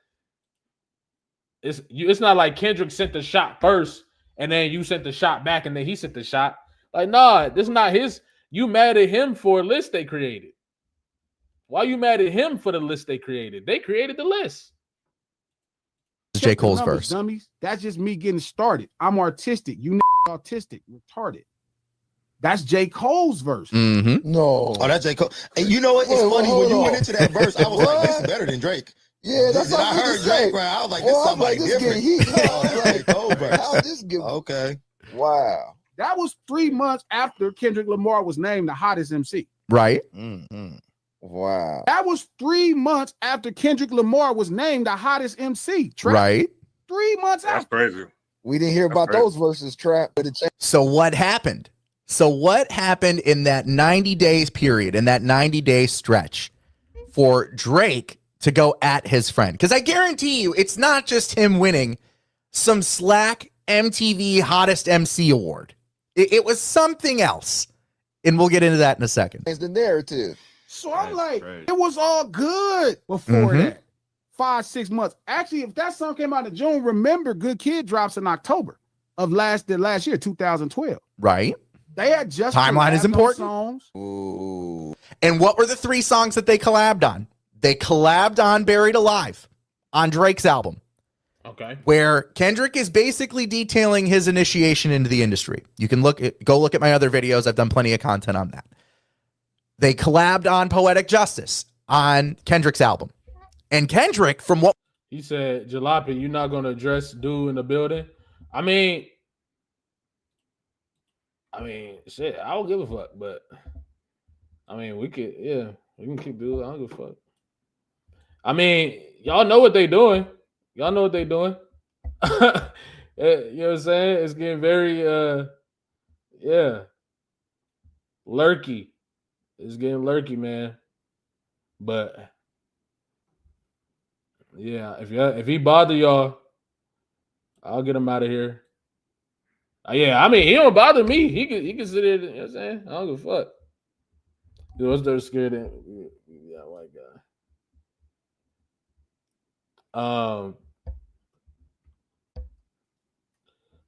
it's not like Kendrick sent the shot first and then you sent the shot back and then he sent the shot. Like, nah, this is not his. You mad at him for a list they created. Why you mad at him for the list they created? They created the list. J. Cole's numbers, verse. Dummies. That's just me getting started. I'm artistic. You autistic, retarded. That's J. Cole's verse. Mm-hmm. No. Oh, that's J. Cole. And you know what? It's funny when you went into that verse. I was like, this is better than Drake. Yeah, that's what I heard Drake. Right? I was like, this is somebody different. J. Cole verse. How this get? Okay. Wow. That was 3 months after Kendrick Lamar was named the hottest MC. Right. Mm-hmm. Wow. That was 3 months after Kendrick Lamar was named the hottest MC. Trap. Right. 3 months That's after. crazy. We didn't hear about those verses, Trap. But it changed. So what happened? So what happened in that 90 days period, in that 90-day stretch for Drake to go at his friend? Because I guarantee you, it's not just him winning some slack MTV Hottest MC Award. It was something else. And we'll get into that in a second. The narrative. So I'm That's like, crazy. it was all good before that. 5-6 months. Actually, if that song came out in June, remember Good Kid drops in October of last year, 2012. Right. They had just Timeline is collabed on important. songs. Ooh. And what were the 3 songs that they collabed on? They collabed on Buried Alive on Drake's album, Okay. where Kendrick is basically detailing his initiation into the industry. You can go look at my other videos. I've done plenty of content on that. They collabed on Poetic Justice on Kendrick's album. And Kendrick, from what He said, Jalopy, you're not going to address dude in the building? I mean, shit, I don't give a fuck, but I mean, we can keep dude. I don't give a fuck. I mean, y'all know what they doing. Y'all know what they doing. You know what I'm saying? It's getting very, lurky. It's getting lurky, man. But yeah, if he bother y'all, I'll get him out of here. Yeah, I mean, he don't bother me. He can sit there, you know what I'm saying? I don't give a fuck. Dude, what's there scared of? Yeah, white guy.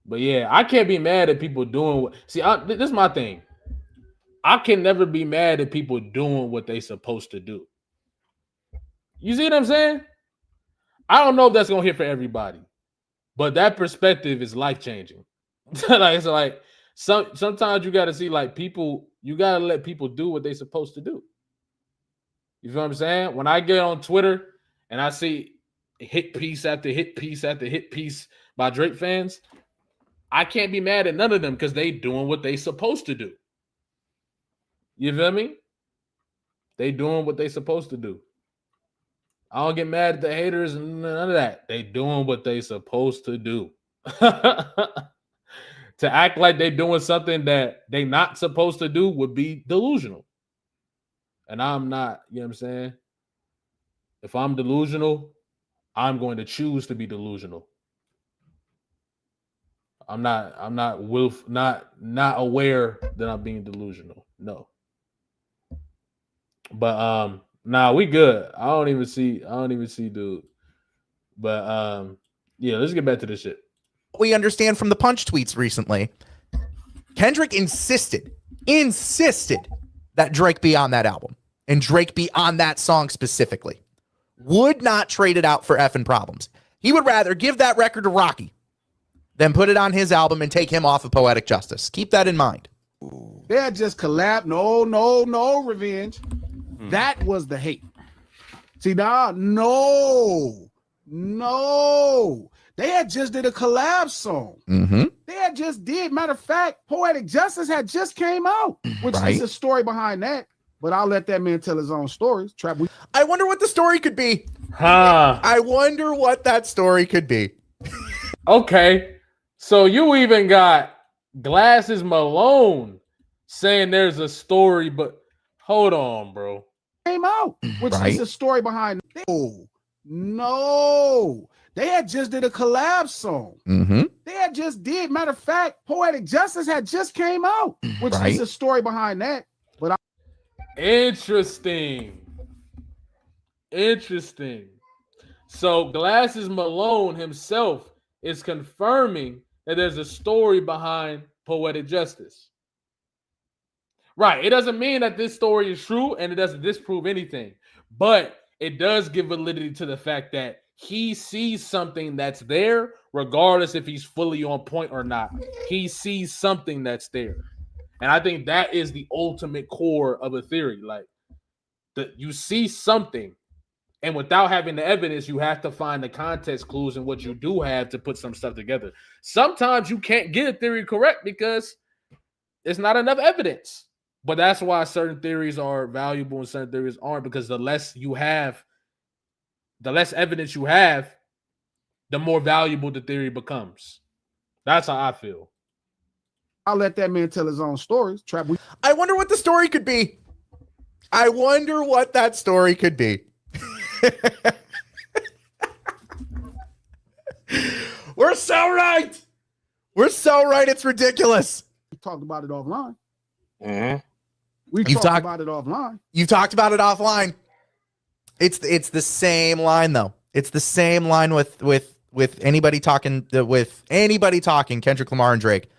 But yeah, I can't be mad at people doing what. See, this is my thing. I can never be mad at people doing what they supposed to do. You see what I'm saying? I don't know if that's gonna hit for everybody, but that perspective is life changing. Like sometimes you got to see like people. You got to let people do what they supposed to do. You feel what I'm saying? When I get on Twitter and I see hit piece after hit piece after hit piece by Drake fans, I can't be mad at none of them because they doing what they supposed to do. You feel me? They doing what they supposed to do. I don't get mad at the haters and none of that. They doing what they supposed to do. To act like they doing something that they not supposed to do would be delusional. And I'm not, you know what I'm saying? If I'm delusional, I'm going to choose to be delusional. I'm not aware that I'm being delusional. No. But nah, we good. I don't even see dude. But yeah, let's get back to this shit. we understand from the Punch tweets recently, Kendrick insisted that Drake be on that album and Drake be on that song specifically. Would not trade it out for effing Problems. He would rather give that record to Rocky than put it on his album and take him off of Poetic Justice. Keep that in mind. They had just collabed. No, Revenge. That was the hate. See, now, no. They had just did a collab song. Mm-hmm. They had just did. Matter of fact, Poetic Justice had just came out, which is a story behind that. But I'll let that man tell his own stories. Trap. I wonder what the story could be. Huh. I wonder what that story could be. Okay. So you even got Glasses Malone saying there's a story, but hold on, bro. Came out, which is a story behind. No. They had just did a collab song. Mm-hmm. They had just did. Matter of fact, Poetic Justice had just came out, which is a story behind that. But Interesting. So Glasses Malone himself is confirming that there's a story behind Poetic Justice. Right. It doesn't mean that this story is true and it doesn't disprove anything, but it does give validity to the fact that he sees something that's there, regardless if he's fully on point or not. He sees something that's there. And I think that is the ultimate core of a theory. Like, you see something, and without having the evidence, you have to find the context clues and what you do have to put some stuff together. Sometimes you can't get a theory correct because it's not enough evidence. But that's why certain theories are valuable and certain theories aren't, because the less evidence you have, the more valuable the theory becomes. That's how I feel. I'll let that man tell his own stories. Trap. I wonder what the story could be. I wonder what that story could be. We're so right. We're so right. It's ridiculous. We talked about it offline. Mm-hmm. You've talked about it offline. It's the same line though. It's the same line with anybody talking Kendrick Lamar and Drake.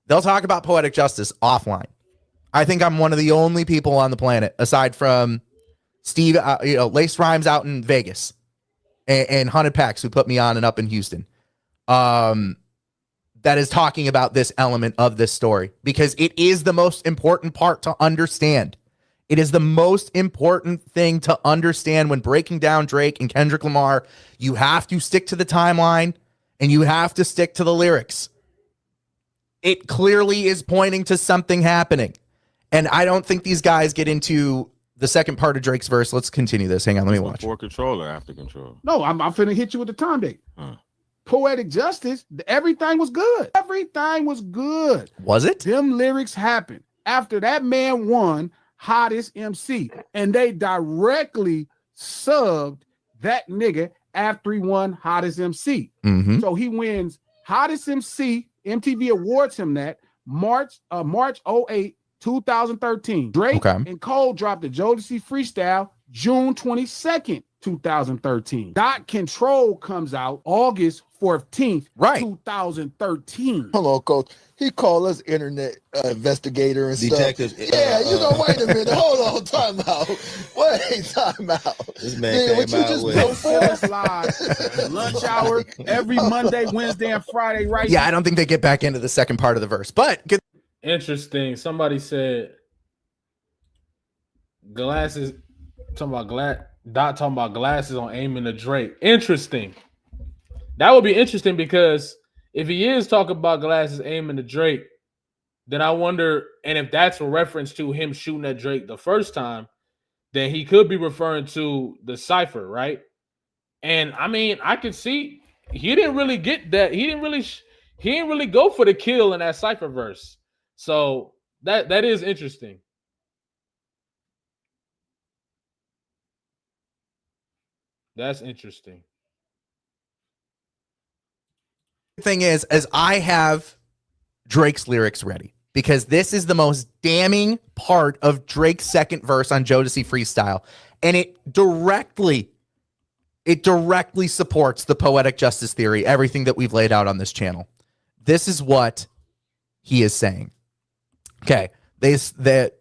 They'll talk about Poetic Justice offline. I think I'm one of the only people on the planet, aside from Steve, Lace Rhymes out in Vegas, and Hunted Pax, who put me on and up in Houston, that is talking about this element of this story, because it is the most important part to understand. It is the most important thing to understand when breaking down Drake and Kendrick Lamar. You have to stick to the timeline and you have to stick to the lyrics. It clearly is pointing to something happening. And I don't think these guys get into the second part of Drake's verse. Let's continue this. Hang on, let me watch. Before Control or after Control? No, I'm finna hit you with the time date. Poetic Justice, everything was good. Everything was good. Was it? Them lyrics happened after that man won Hottest MC, and they directly subbed that nigga after he won Hottest MC. Mm-hmm. So he wins Hottest MC. MTV awards him that March 08, 2013. Drake and Cole dropped the Jodeci Freestyle June 22nd, 2013. Dot Control comes out August 14th, 2013. Hold on, Coach. He called us internet investigator and detectives. Stuff. Wait a minute. Hold on, time out. Time out. This man came out with live lunch hour every Monday, Wednesday, and Friday, right? Yeah, I don't think they get back into the second part of the verse, but good. Interesting. Somebody said Glasses talking about Glasses on aiming to Drake. Interesting. That would be interesting, because if he is talking about Glasses aiming to Drake, then I wonder, and if that's a reference to him shooting at Drake the first time, then he could be referring to the cipher, right? And I mean, I could see he didn't really get that. He didn't really go for the kill in that cipher verse. So that is interesting. That's interesting. Thing is, as I have Drake's lyrics ready, because this is the most damning part of Drake's second verse on Jodeci Freestyle, and it directly supports the Poetic Justice theory, everything that we've laid out on this channel. This is what he is saying. Okay, that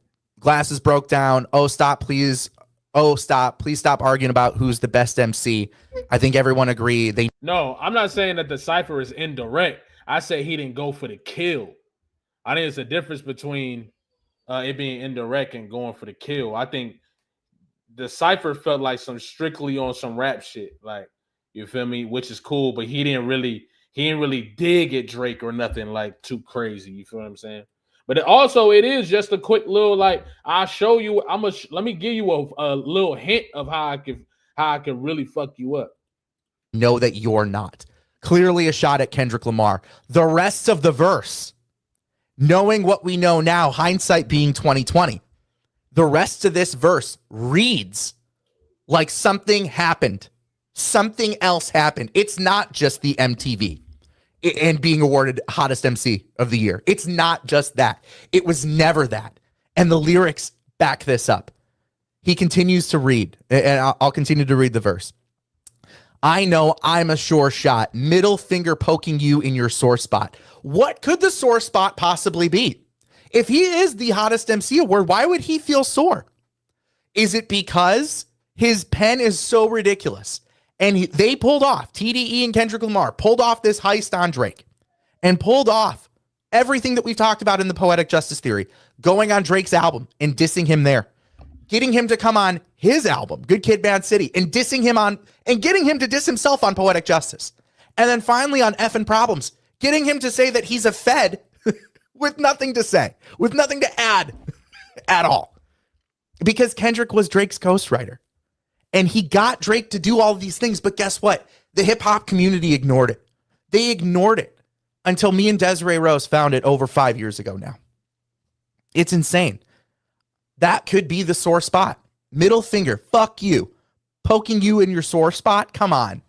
Glasses broke down. Oh, stop, please. Oh, stop. Please stop arguing about who's the best MC. I think everyone agree. No, I'm not saying that the cipher is indirect. I say he didn't go for the kill. I think it's a difference between it being indirect and going for the kill. I think the cipher felt like some strictly on some rap shit, like, you feel me, which is cool, but he didn't really dig at Drake or nothing like too crazy. You feel what I'm saying? But it is just a quick little, like, I'll show you. Let me give you a little hint of how I can really fuck you up. know that you're not. Clearly a shot at Kendrick Lamar. The rest of the verse, knowing what we know now, hindsight being 2020, the rest of this verse reads like something happened. Something else happened. It's not just the MTV and being awarded hottest MC of the year. It's not just that. It was never that. And the lyrics back this up. He continues to read, and I'll continue to read the verse. I know I'm a sure shot, middle finger poking you in your sore spot. What could the sore spot possibly be? If he is the hottest MC award, why would he feel sore? Is it because his pen is so ridiculous? And they pulled off, TDE and Kendrick Lamar pulled off this heist on Drake and pulled off everything that we've talked about in the Poetic Justice Theory, going on Drake's album and dissing him there, getting him to come on his album, Good Kid, Bad City, and dissing him on, and getting him to diss himself on Poetic Justice. And then finally on Effin' Problems, getting him to say that he's a Fed with nothing to say, with nothing to add at all. Because Kendrick was Drake's ghostwriter. And he got Drake to do all of these things, but guess what? The hip-hop community ignored it. They ignored it until me and Desiree Rose found it over 5 years ago now. It's insane. That could be the sore spot. Middle finger, fuck you. Poking you in your sore spot? Come on.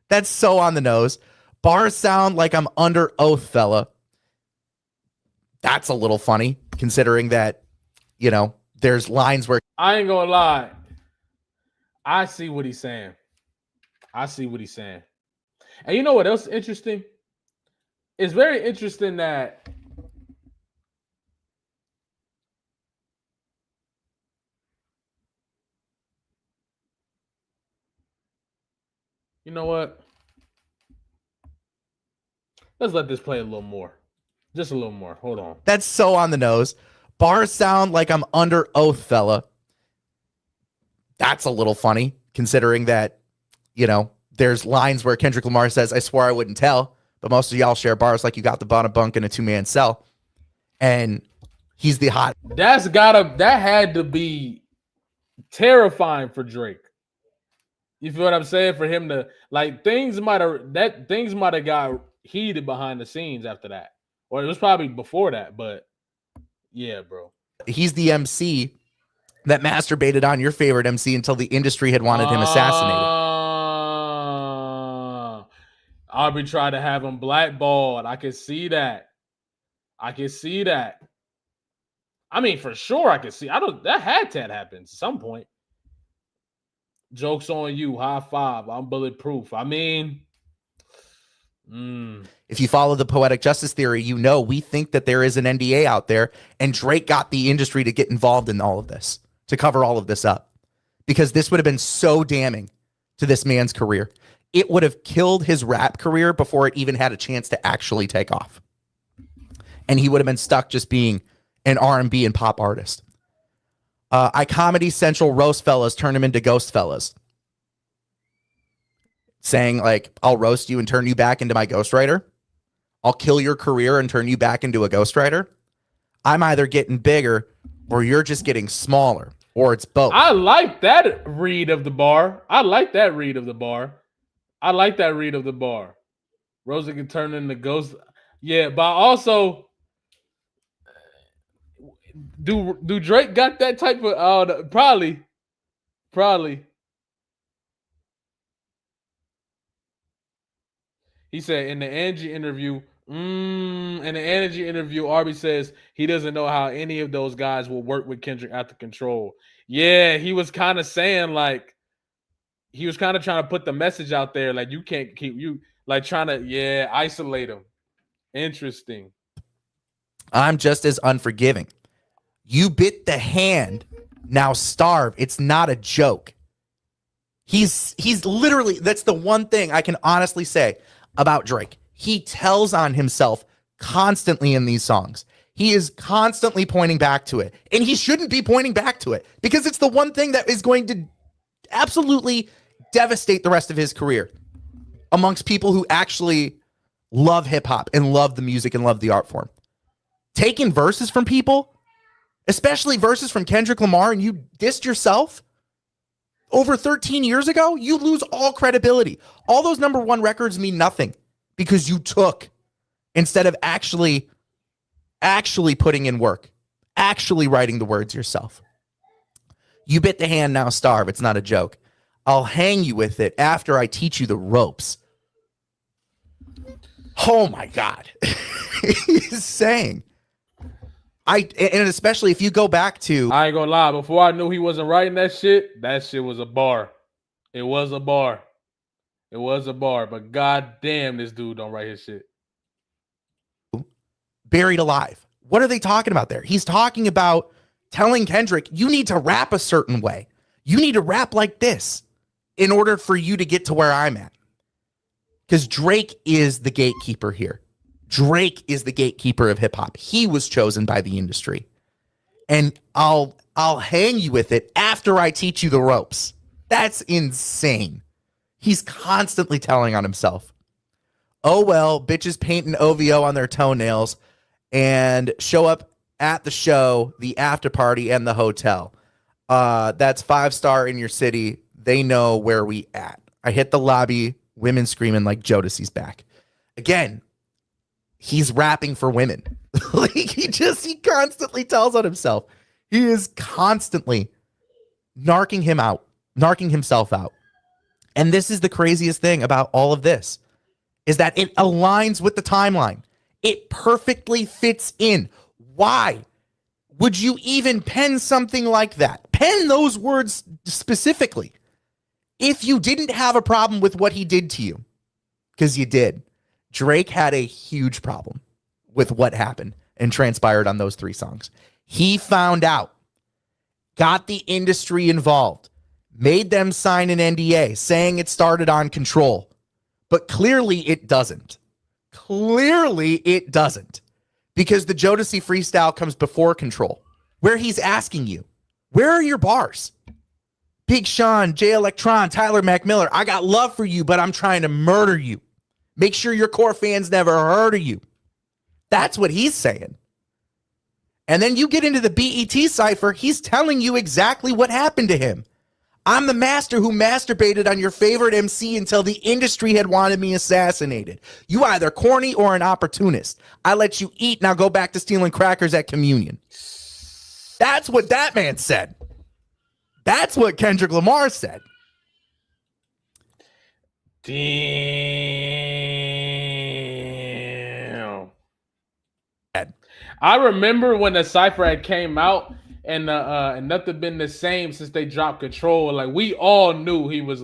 That's so on the nose. Bars sound like I'm under oath, fella. That's a little funny, considering that, you know, there's lines where... I ain't gonna lie. I see what he's saying. And you know what else is interesting? It's very interesting that you know what? Let's let this play a little more. Just a little more. Hold on. That's so on the nose. Bars sound like I'm under oath, fella. That's a little funny, considering that, you know, there's lines where Kendrick Lamar says, I swore I wouldn't tell, but most of y'all share bars like you got the bottom bunk in a 2-man cell. And he's the hot. That had to be terrifying for Drake. You feel what I'm saying? For him to, like, things might have got heated behind the scenes after that. Or it was probably before that, but yeah, bro. He's the MC that masturbated on your favorite MC until the industry had wanted him assassinated. Aubrey tried to have him blackballed. I can see that. I mean, for sure, I can see. That had to happen at some point. Joke's on you. High five. I'm bulletproof. I mean, if you follow the Poetic Justice Theory, you know we think that there is an NDA out there, and Drake got the industry to get involved in all of this, to cover all of this up, because this would have been so damning to this man's career. It would have killed his rap career before it even had a chance to actually take off. And he would have been stuck just being an R&B and pop artist. iComedy Central roast fellas turn him into ghost fellas. Saying, like, I'll roast you and turn you back into my ghostwriter. I'll kill your career and turn you back into a ghostwriter. I'm either getting bigger or you're just getting smaller, or it's both. I like that read of the bar. Rosa can turn into ghost. Yeah, but also, do Drake got that type of probably. He said in the Angie interview, Arby says he doesn't know how any of those guys will work with Kendrick after Control. Yeah, he was kind of saying, like, he was kind of trying to put the message out there, like, you can't keep trying to, isolate him. Interesting. I'm just as unforgiving. You bit the hand, now starve. It's not a joke. He's literally, that's the one thing I can honestly say about Drake. He tells on himself constantly in these songs. He is constantly pointing back to it. And he shouldn't be pointing back to it because it's the one thing that is going to absolutely devastate the rest of his career amongst people who actually love hip hop and love the music and love the art form. Taking verses from people, especially verses from Kendrick Lamar, and you dissed yourself over 13 years ago, you lose all credibility. All those number one records mean nothing because you took instead of actually putting in work, actually writing the words yourself. You bit the hand, now starve. It's not a joke. I'll hang you with it after I teach you the ropes. Oh my God. He's saying, and especially if you go back to, I ain't gonna lie, before I knew he wasn't writing that shit was a bar. It was a bar. It was a bar, but god damn, this dude don't write his shit. Buried Alive. What are they talking about there? He's talking about telling Kendrick, you need to rap a certain way. You need to rap like this in order for you to get to where I'm at. Because Drake is the gatekeeper here. Drake is the gatekeeper of hip hop. He was chosen by the industry. And I'll hang you with it after I teach you the ropes. That's insane. He's constantly telling on himself. Oh, well, bitches painting OVO on their toenails and show up at the show, the after party, and the hotel. That's 5-star in your city. They know where we at. I hit the lobby, women screaming like Jodeci's back. Again, he's rapping for women. Like he constantly tells on himself. He is constantly narking himself out. And this is the craziest thing about all of this, is that it aligns with the timeline. It perfectly fits in. Why would you even pen something like that? Pen those words specifically if you didn't have a problem with what he did to you, because you did. Drake had a huge problem with what happened and transpired on those 3 songs. He found out, got the industry involved, made them sign an NDA saying it started on Control, but clearly it doesn't. Clearly it doesn't, because the Jodeci freestyle comes before Control, where he's asking you, where are your bars? Big Sean, Jay Electron, Tyler McMiller, I got love for you, but I'm trying to murder you. Make sure your core fans never heard of you. That's what he's saying. And then you get into the BET cipher, he's telling you exactly what happened to him. I'm the master who masturbated on your favorite MC until the industry had wanted me assassinated. You either corny or an opportunist. I let you eat, now go back to stealing crackers at communion. That's what that man said. That's what Kendrick Lamar said. Damn. I remember when the cipher had came out and nothing been the same since they dropped Control. Like we all knew he was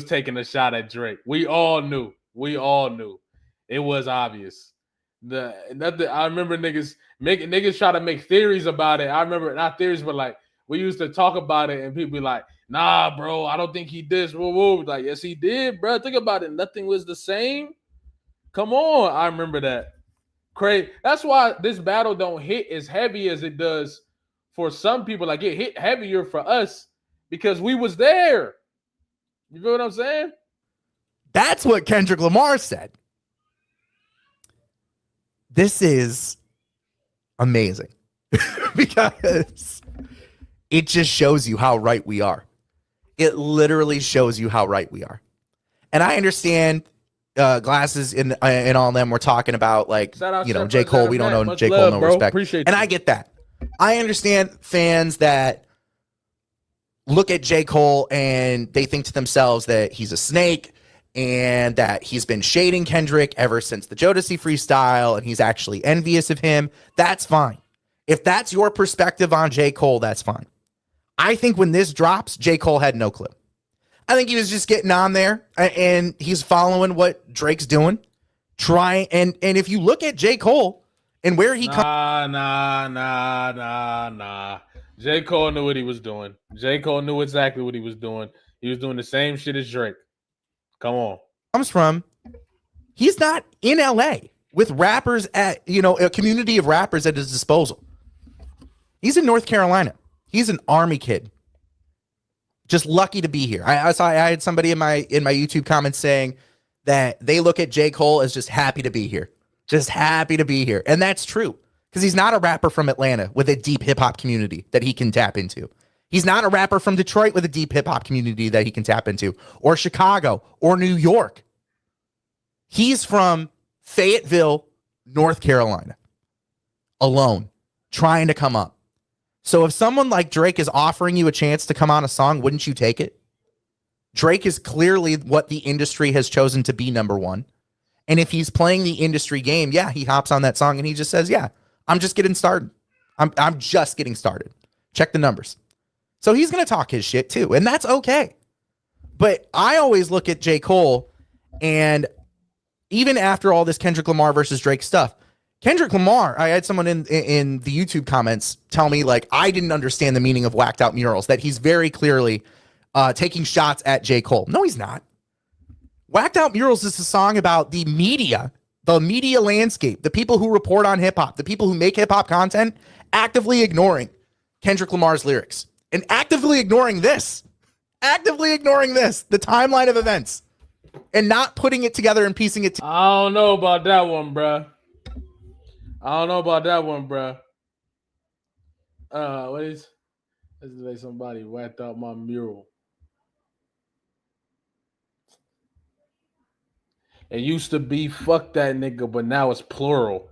taking a shot at Drake. We all knew. It was obvious. I remember niggas try to make theories about it. I remember not theories, but like we used to talk about it and people be like, nah, bro, I don't think he did. Whoa, whoa. Like, yes, he did, bro. Think about it. Nothing was the same. Come on. I remember that. Crazy. That's why this battle don't hit as heavy as it does for some people. Like, it hit heavier for us because we was there. You feel what I'm saying? That's what Kendrick Lamar said. This is amazing because it just shows you how right we are. It literally shows you how right we are. And I understand Glasses and all of them were talking about, like, you know, J. Cole. We don't know J. Cole, no respect. And I get that. I understand fans that look at J. Cole and they think to themselves that he's a snake and that he's been shading Kendrick ever since the Jodeci freestyle and he's actually envious of him. That's fine. If that's your perspective on J. Cole, that's fine. I think when this drops, J. Cole had no clue. I think he was just getting on there and he's following what Drake's doing. And if you look at J. Cole And where he Nah. J. Cole knew what he was doing. J. Cole knew exactly what he was doing. He was doing the same shit as Drake. Come on. comes from, he's not in LA with rappers at, a community of rappers at his disposal. He's in North Carolina. He's an Army kid. Just lucky to be here. I had somebody in my YouTube comments saying that they look at J. Cole as just happy to be here. Just happy to be here. And that's true. Because he's not a rapper from Atlanta with a deep hip-hop community that he can tap into. He's not a rapper from Detroit with a deep hip-hop community that he can tap into. Or Chicago. Or New York. He's from Fayetteville, North Carolina. Alone. Trying to come up. So if someone like Drake is offering you a chance to come on a song, wouldn't you take it? Drake is clearly what the industry has chosen to be number one. And if he's playing the industry game, yeah, he hops on that song and he just says, yeah, I'm just getting started. I'm just getting started. Check the numbers. So he's going to talk his shit too. And that's okay. But I always look at J. Cole, and even after all this Kendrick Lamar versus Drake stuff, Kendrick Lamar, I had someone in the YouTube comments tell me, like, I didn't understand the meaning of Whacked Out Murals, that he's very clearly taking shots at J. Cole. No, he's not. Whacked Out Murals is a song about the media landscape, the people who report on hip-hop, the people who make hip-hop content, actively ignoring Kendrick Lamar's lyrics and actively ignoring the timeline of events, and not putting it together and piecing it together. I don't know about that one, bruh. Let's say somebody whacked out my mural. It used to be fuck that nigga, but now it's plural.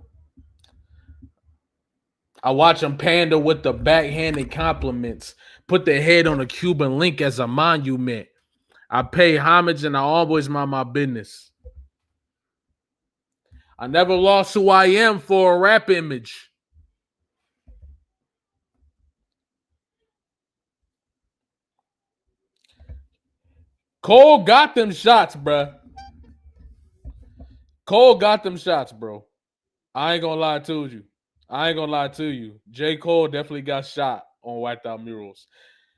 I watch him pander with the backhanded compliments. Put the head on a Cuban link as a monument. I pay homage and I always mind my business. I never lost who I am for a rap image. Cole got them shots, bruh. Cole got them shots, bro. I ain't gonna lie to you. J. Cole definitely got shot on Whacked Out Murals.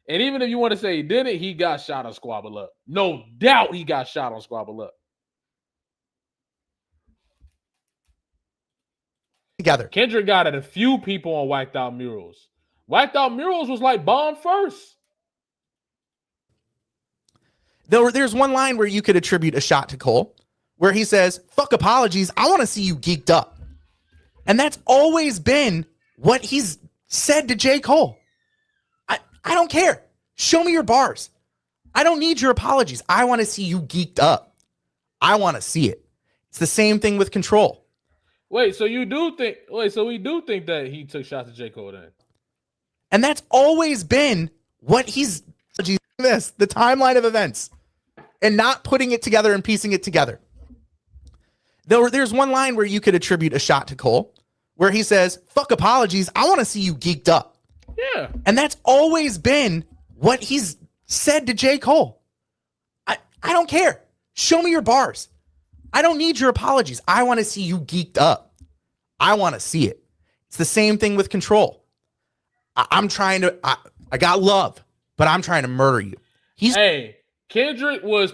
And even if you want to say he didn't, he got shot on Squabble Up. No doubt he got shot on Squabble Up. Together. Kendrick got at a few people on Whacked Out Murals. Whacked Out Murals was like bomb first. There's one line where you could attribute a shot to Cole, where he says, fuck apologies, I want to see you geeked up. And that's always been what he's said to J. Cole. I don't care. Show me your bars. I don't need your apologies. I want to see you geeked up. I want to see it. It's the same thing with Control. So we do think that he took shots at J. Cole then. And that's always been what he's the timeline of events, and not putting it together and piecing it together. There's one line where you could attribute a shot to Cole, where he says, fuck apologies, I want to see you geeked up. Yeah. And that's always been what he's said to J. Cole. I don't care. Show me your bars. I don't need your apologies. I want to see you geeked up. I want to see it. It's the same thing with Control. I got love, but I'm trying to murder you. Kendrick was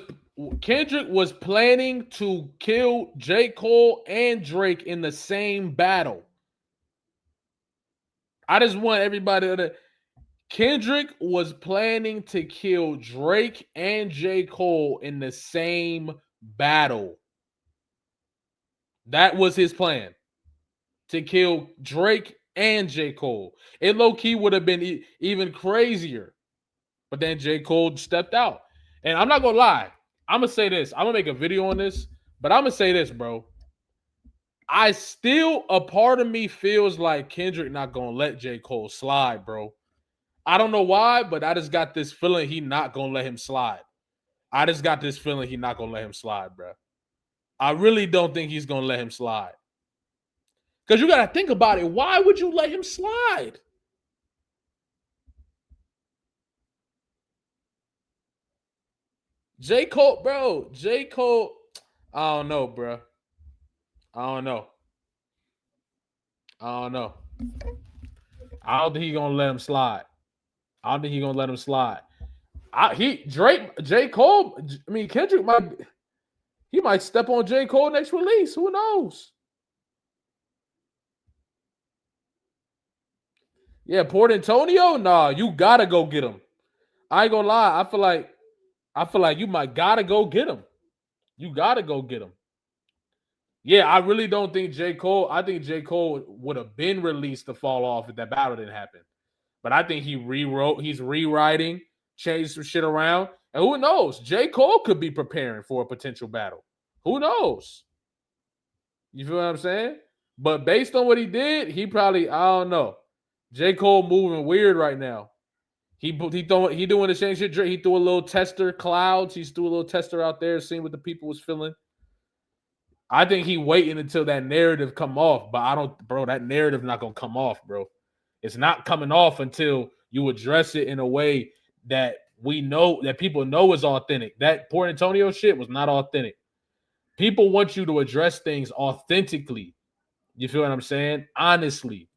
planning to kill J. Cole and Drake in the same battle. I just want everybody to. Kendrick was planning to kill Drake and J. Cole in the same battle. That was his plan. To kill Drake and J. Cole. It low-key would have been even crazier. But then J. Cole stepped out. And I'm not going to lie. I'm going to say this. I'm going to make a video on this. But I'm going to say this, bro. A part of me feels like Kendrick not going to let J. Cole slide, bro. I don't know why, but I just got this feeling he not going to let him slide. bro. I really don't think he's going to let him slide. Because you got to think about it. Why would you let him slide? J. Cole, I don't know, bro. I don't know. I don't think he's gonna let him slide. I don't think he's gonna let him slide. J. Cole, I mean Kendrick might step on J. Cole next release. Who knows? Yeah, Port Antonio? Nah, you gotta go get him. I ain't gonna lie. I feel like you might gotta go get him. You gotta go get him. Yeah, I really don't think J. Cole. I think J. Cole would have been released to fall off if that battle didn't happen. But I think he's rewriting, changed some shit around. And who knows? J. Cole could be preparing for a potential battle. Who knows? You feel what I'm saying? But based on what he did, he probably, I don't know. J. Cole moving weird right now. He doing the same shit. He threw a little tester clouds. He's threw a little tester out there, seeing what the people was feeling. I think he waiting until that narrative come off, but that narrative not gonna come off, bro. It's not coming off until you address it in a way that we know that people know is authentic. That Port Antonio shit was not authentic. People want you to address things authentically. You feel what I'm saying? Honestly.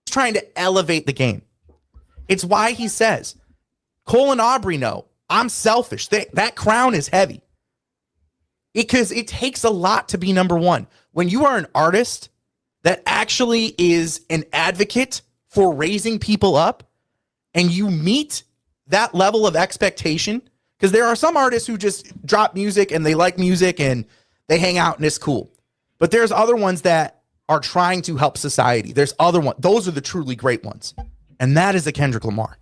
He's trying to elevate the game. It's why he says, Cole and Aubrey know I'm selfish. That crown is heavy. Because it takes a lot to be number one. When you are an artist that actually is an advocate for raising people up and you meet that level of expectation, because there are some artists who just drop music and they like music and they hang out and it's cool. But there's other ones that are trying to help society. There's other ones. Those are the truly great ones. And that is a Kendrick Lamar.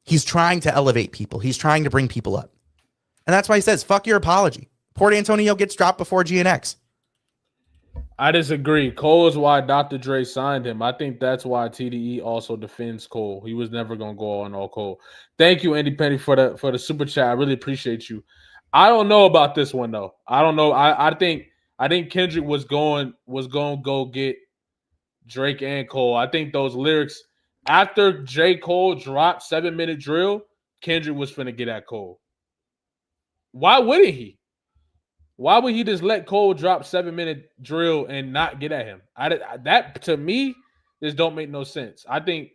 He's trying to elevate people. He's trying to bring people up. And that's why he says, fuck your apology. Port Antonio gets dropped before GNX. I disagree. Cole is why Dr. Dre signed him. I think that's why TDE also defends Cole. He was never going to go on all Cole. Thank you, Andy Penny, for the super chat. I really appreciate you. I don't know about this one, though. I don't know. I think Kendrick was going to go get Drake and Cole. I think those lyrics, after J. Cole dropped 7-Minute Drill, Kendrick was finna get at Cole. Why wouldn't he? Why would he just let Cole drop 7-Minute Drill and not get at him? That to me just don't make no sense. I think,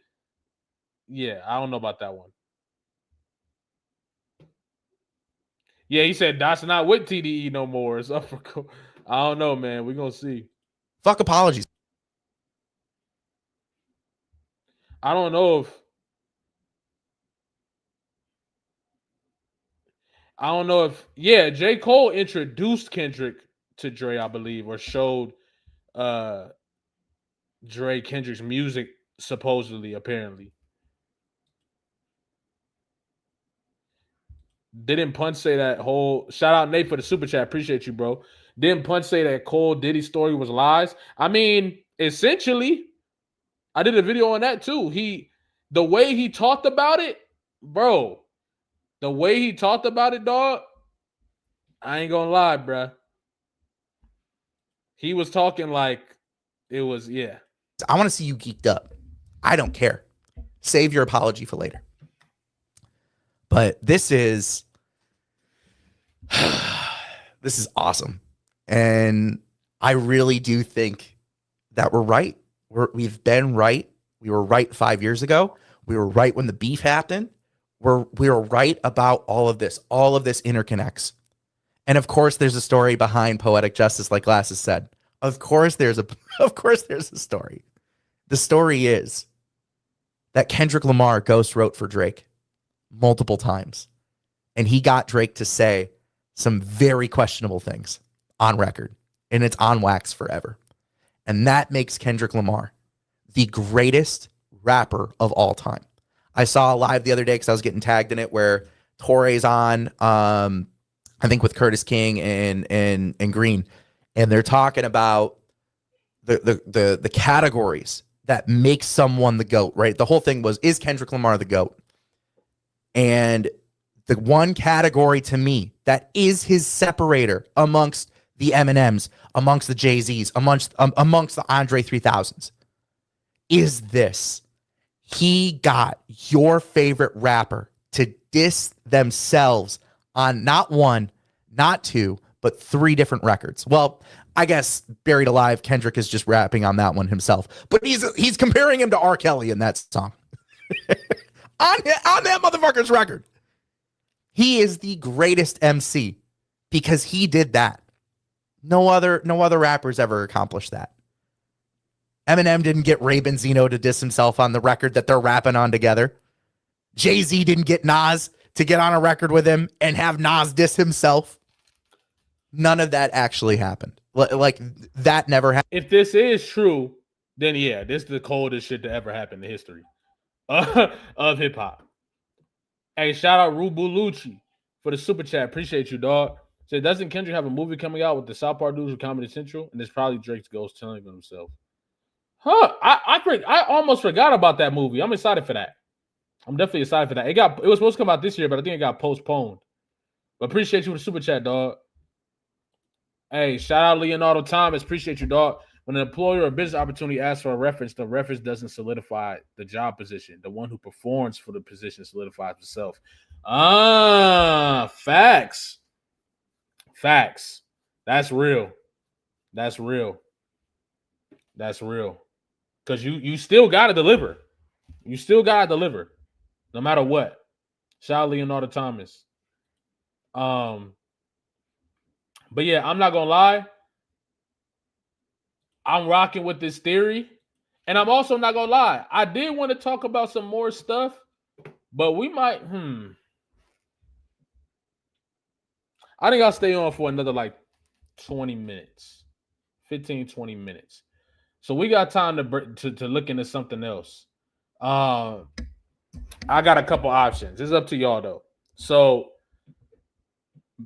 yeah, I don't know about that one. Yeah, he said that's not with TDE no more. It's up for Cole. I don't know, man. We're gonna see. Fuck apologies. I don't know if J. Cole introduced Kendrick to Dre, I believe, or showed Dre Kendrick's music, supposedly, apparently. Didn't Punch say that whole shout out Nate for the super chat? Appreciate you, bro. Didn't Punch say that Cole Diddy story was lies? I mean, essentially, I did a video on that too. The way he talked about it, bro. The way he talked about it, dog. I ain't gonna lie, bro. He was talking like it was, yeah. I want to see you geeked up. I don't care. Save your apology for later. But this is awesome. And I really do think that we're right. We've been right. We were right 5 years ago. We were right when the beef happened. We were right about all of this. All of this interconnects. And of course, there's a story behind Poetic Justice, like Glasses said. Of course, there's a story. The story is that Kendrick Lamar ghost wrote for Drake multiple times. And he got Drake to say some very questionable things on record. And it's on wax forever. And that makes Kendrick Lamar the greatest rapper of all time. I saw a live the other day because I was getting tagged in it where Torre's on, I think with Curtis King and Green. And they're talking about the categories that make someone the GOAT, right? The whole thing was, is Kendrick Lamar the GOAT? And the one category to me that is his separator amongst the Eminems, amongst the Jay-Z's, amongst the Andre 3000s, is this. He got your favorite rapper to diss themselves on not one, not two, but 3 different records. Well, I guess Buried Alive, Kendrick is just rapping on that one himself, but he's comparing him to R. Kelly in that song. on that motherfucker's record. He is the greatest MC because he did that. No other rappers ever accomplished that. Eminem didn't get Ray Benzino to diss himself on the record that they're rapping on together. Jay-Z didn't get Nas to get on a record with him and have Nas diss himself. None of that actually happened. Like that never happened. If this is true, then yeah, this is the coldest shit to ever happen in history of hip hop. Hey, shout out Rubulucci for the super chat. Appreciate you, dog. Said, doesn't Kendrick have a movie coming out with the South Park dudes with Comedy Central? And it's probably Drake's ghost telling on himself. Huh? I almost forgot about that movie. I'm excited for that. I'm definitely excited for that. It was supposed to come out this year, but I think it got postponed. But appreciate you with the super chat, dog. Hey, shout out Leonardo Thomas. Appreciate you, dog. When an employer or business opportunity asks for a reference, the reference doesn't solidify the job position. The one who performs for the position solidifies himself. Facts. Facts. That's real. That's real. That's real. Because you still got to deliver. You still got to deliver. No matter what. Shout out Leonardo Thomas. But yeah, I'm not going to lie. I'm rocking with this theory. And I'm also not going to lie. I did want to talk about some more stuff. But we might, I think I'll stay on for another like 20 minutes. 15, 20 minutes. So we got time to look into something else. I got a couple options. It's up to y'all though. So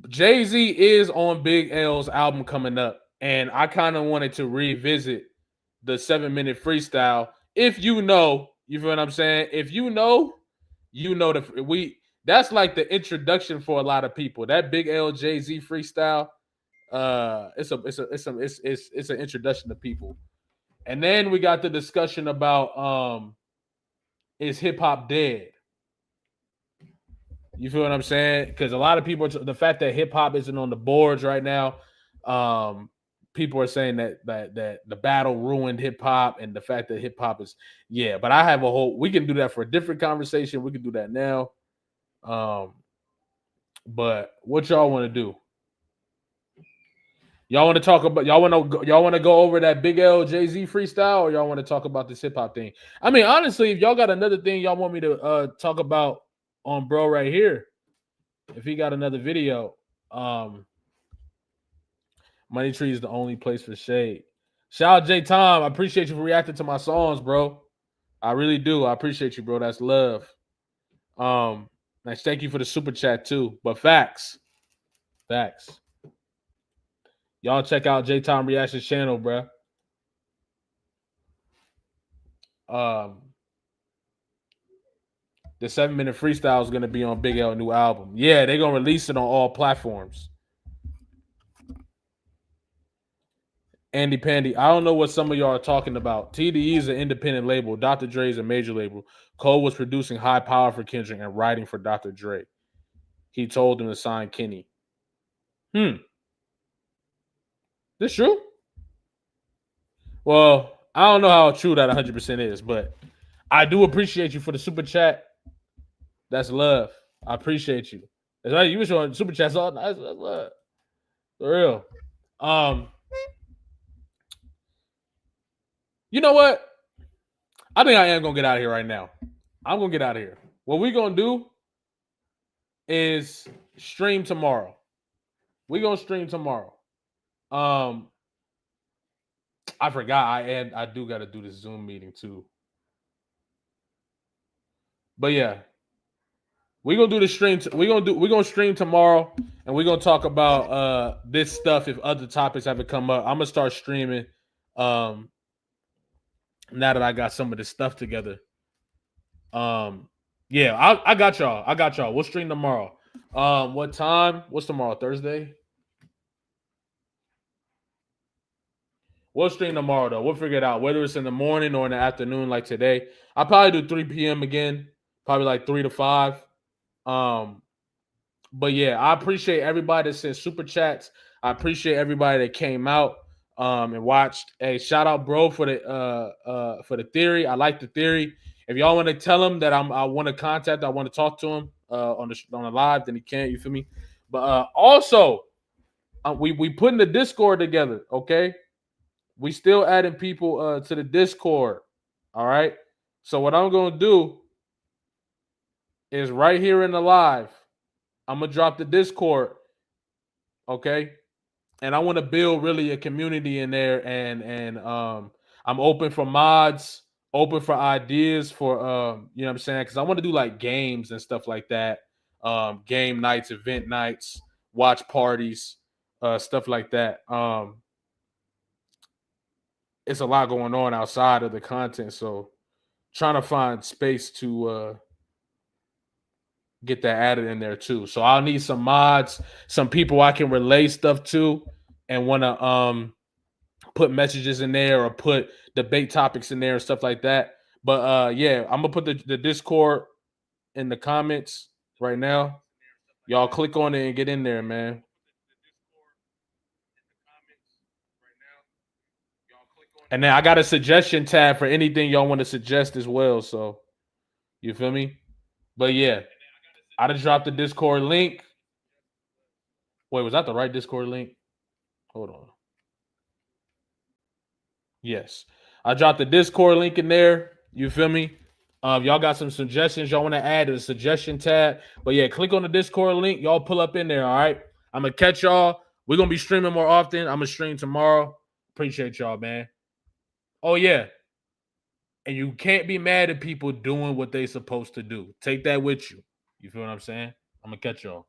Jay-Z is on Big L's album coming up, and I kind of wanted to revisit the 7-minute freestyle. If you know, you feel what I'm saying? If you know that's like the introduction for a lot of people. That Big L Jay-Z freestyle, it's an introduction to people. And then we got the discussion about is hip hop dead? You feel what I'm saying? Because a lot of people, the fact that hip hop isn't on the boards right now, people are saying that the battle ruined hip hop, and the fact that hip hop is But I have we can do that for a different conversation. We can do that now. But what y'all want to do? Y'all want to talk about y'all want to go over that Big L Jay-Z freestyle, or y'all want to talk about this hip hop thing? I mean, honestly, if y'all got another thing y'all want me to talk about on bro right here, if he got another video, Money Tree is the only place for shade. Shout out J Tom. I appreciate you for reacting to my songs, bro. I really do. I appreciate you, bro. That's love. Nice. Thank you for the super chat too. But facts. Y'all check out J Tom Reactions channel, bro. The 7-minute freestyle is gonna be on Big L new album. Yeah, they're gonna release it on all platforms. Andy Pandy, I don't know what some of y'all are talking about. TDE is an independent label. Dr. Dre is a major label. Cole was producing High Power for Kendrick and writing for Dr. Dre. He told him to sign Kenny. This true? Well, I don't know how true that 100% is, but I do appreciate you for the super chat. That's love. I appreciate you. That's right. You were showing super chats all night. That's love. For real. You know what? I think I am going to get out of here right now. I'm going to get out of here. What we're going to do is stream tomorrow. We're going to stream tomorrow. I forgot I do got to do this Zoom meeting too. But yeah. We're going to do the stream. We're going to stream tomorrow, and we're going to talk about this stuff if other topics haven't come up. I'm going to start streaming now that I got some of this stuff together. I got y'all. We'll stream tomorrow. What time? What's tomorrow? Thursday? We'll stream tomorrow, though. We'll figure it out, whether it's in the morning or in the afternoon like today. I'll probably do 3 p.m. again, probably like 3 to 5. But yeah, I appreciate everybody that sent super chats. I appreciate everybody that came out and watched. Hey, shout out, bro, for the theory. I like the theory. If y'all want to tell him that I want to contact, I want to talk to him on the live, then he can. You feel me? But also, we putting the Discord together. Okay, we still adding people to the Discord. All right. So what I'm gonna do is right here in the live, I'm gonna drop the Discord. Okay. And I want to build really a community in there, and I'm open for mods, open for ideas for you know what I'm saying, because I want to do like games and stuff like that, game nights, event nights, watch parties, stuff like that. It's a lot going on outside of the content, so trying to find space to get that added in there too. So I'll need some mods, some people I can relay stuff to, and want to put messages in there or put debate topics in there and stuff like that. But yeah, I'm gonna put the Discord in the comments right now. Y'all click on it and get in there, man. And then I got a suggestion tab for anything y'all want to suggest as well. So you feel me? But yeah, I just dropped the Discord link. Wait, was that the right Discord link? Hold on. Yes. I dropped the Discord link in there. You feel me? Y'all got some suggestions y'all want to add to the suggestion tab. But yeah, click on the Discord link. Y'all pull up in there, all right? I'm going to catch y'all. We're going to be streaming more often. I'm going to stream tomorrow. Appreciate y'all, man. Oh, yeah. And you can't be mad at people doing what they supposed to do. Take that with you. You feel what I'm saying? I'm going to catch y'all.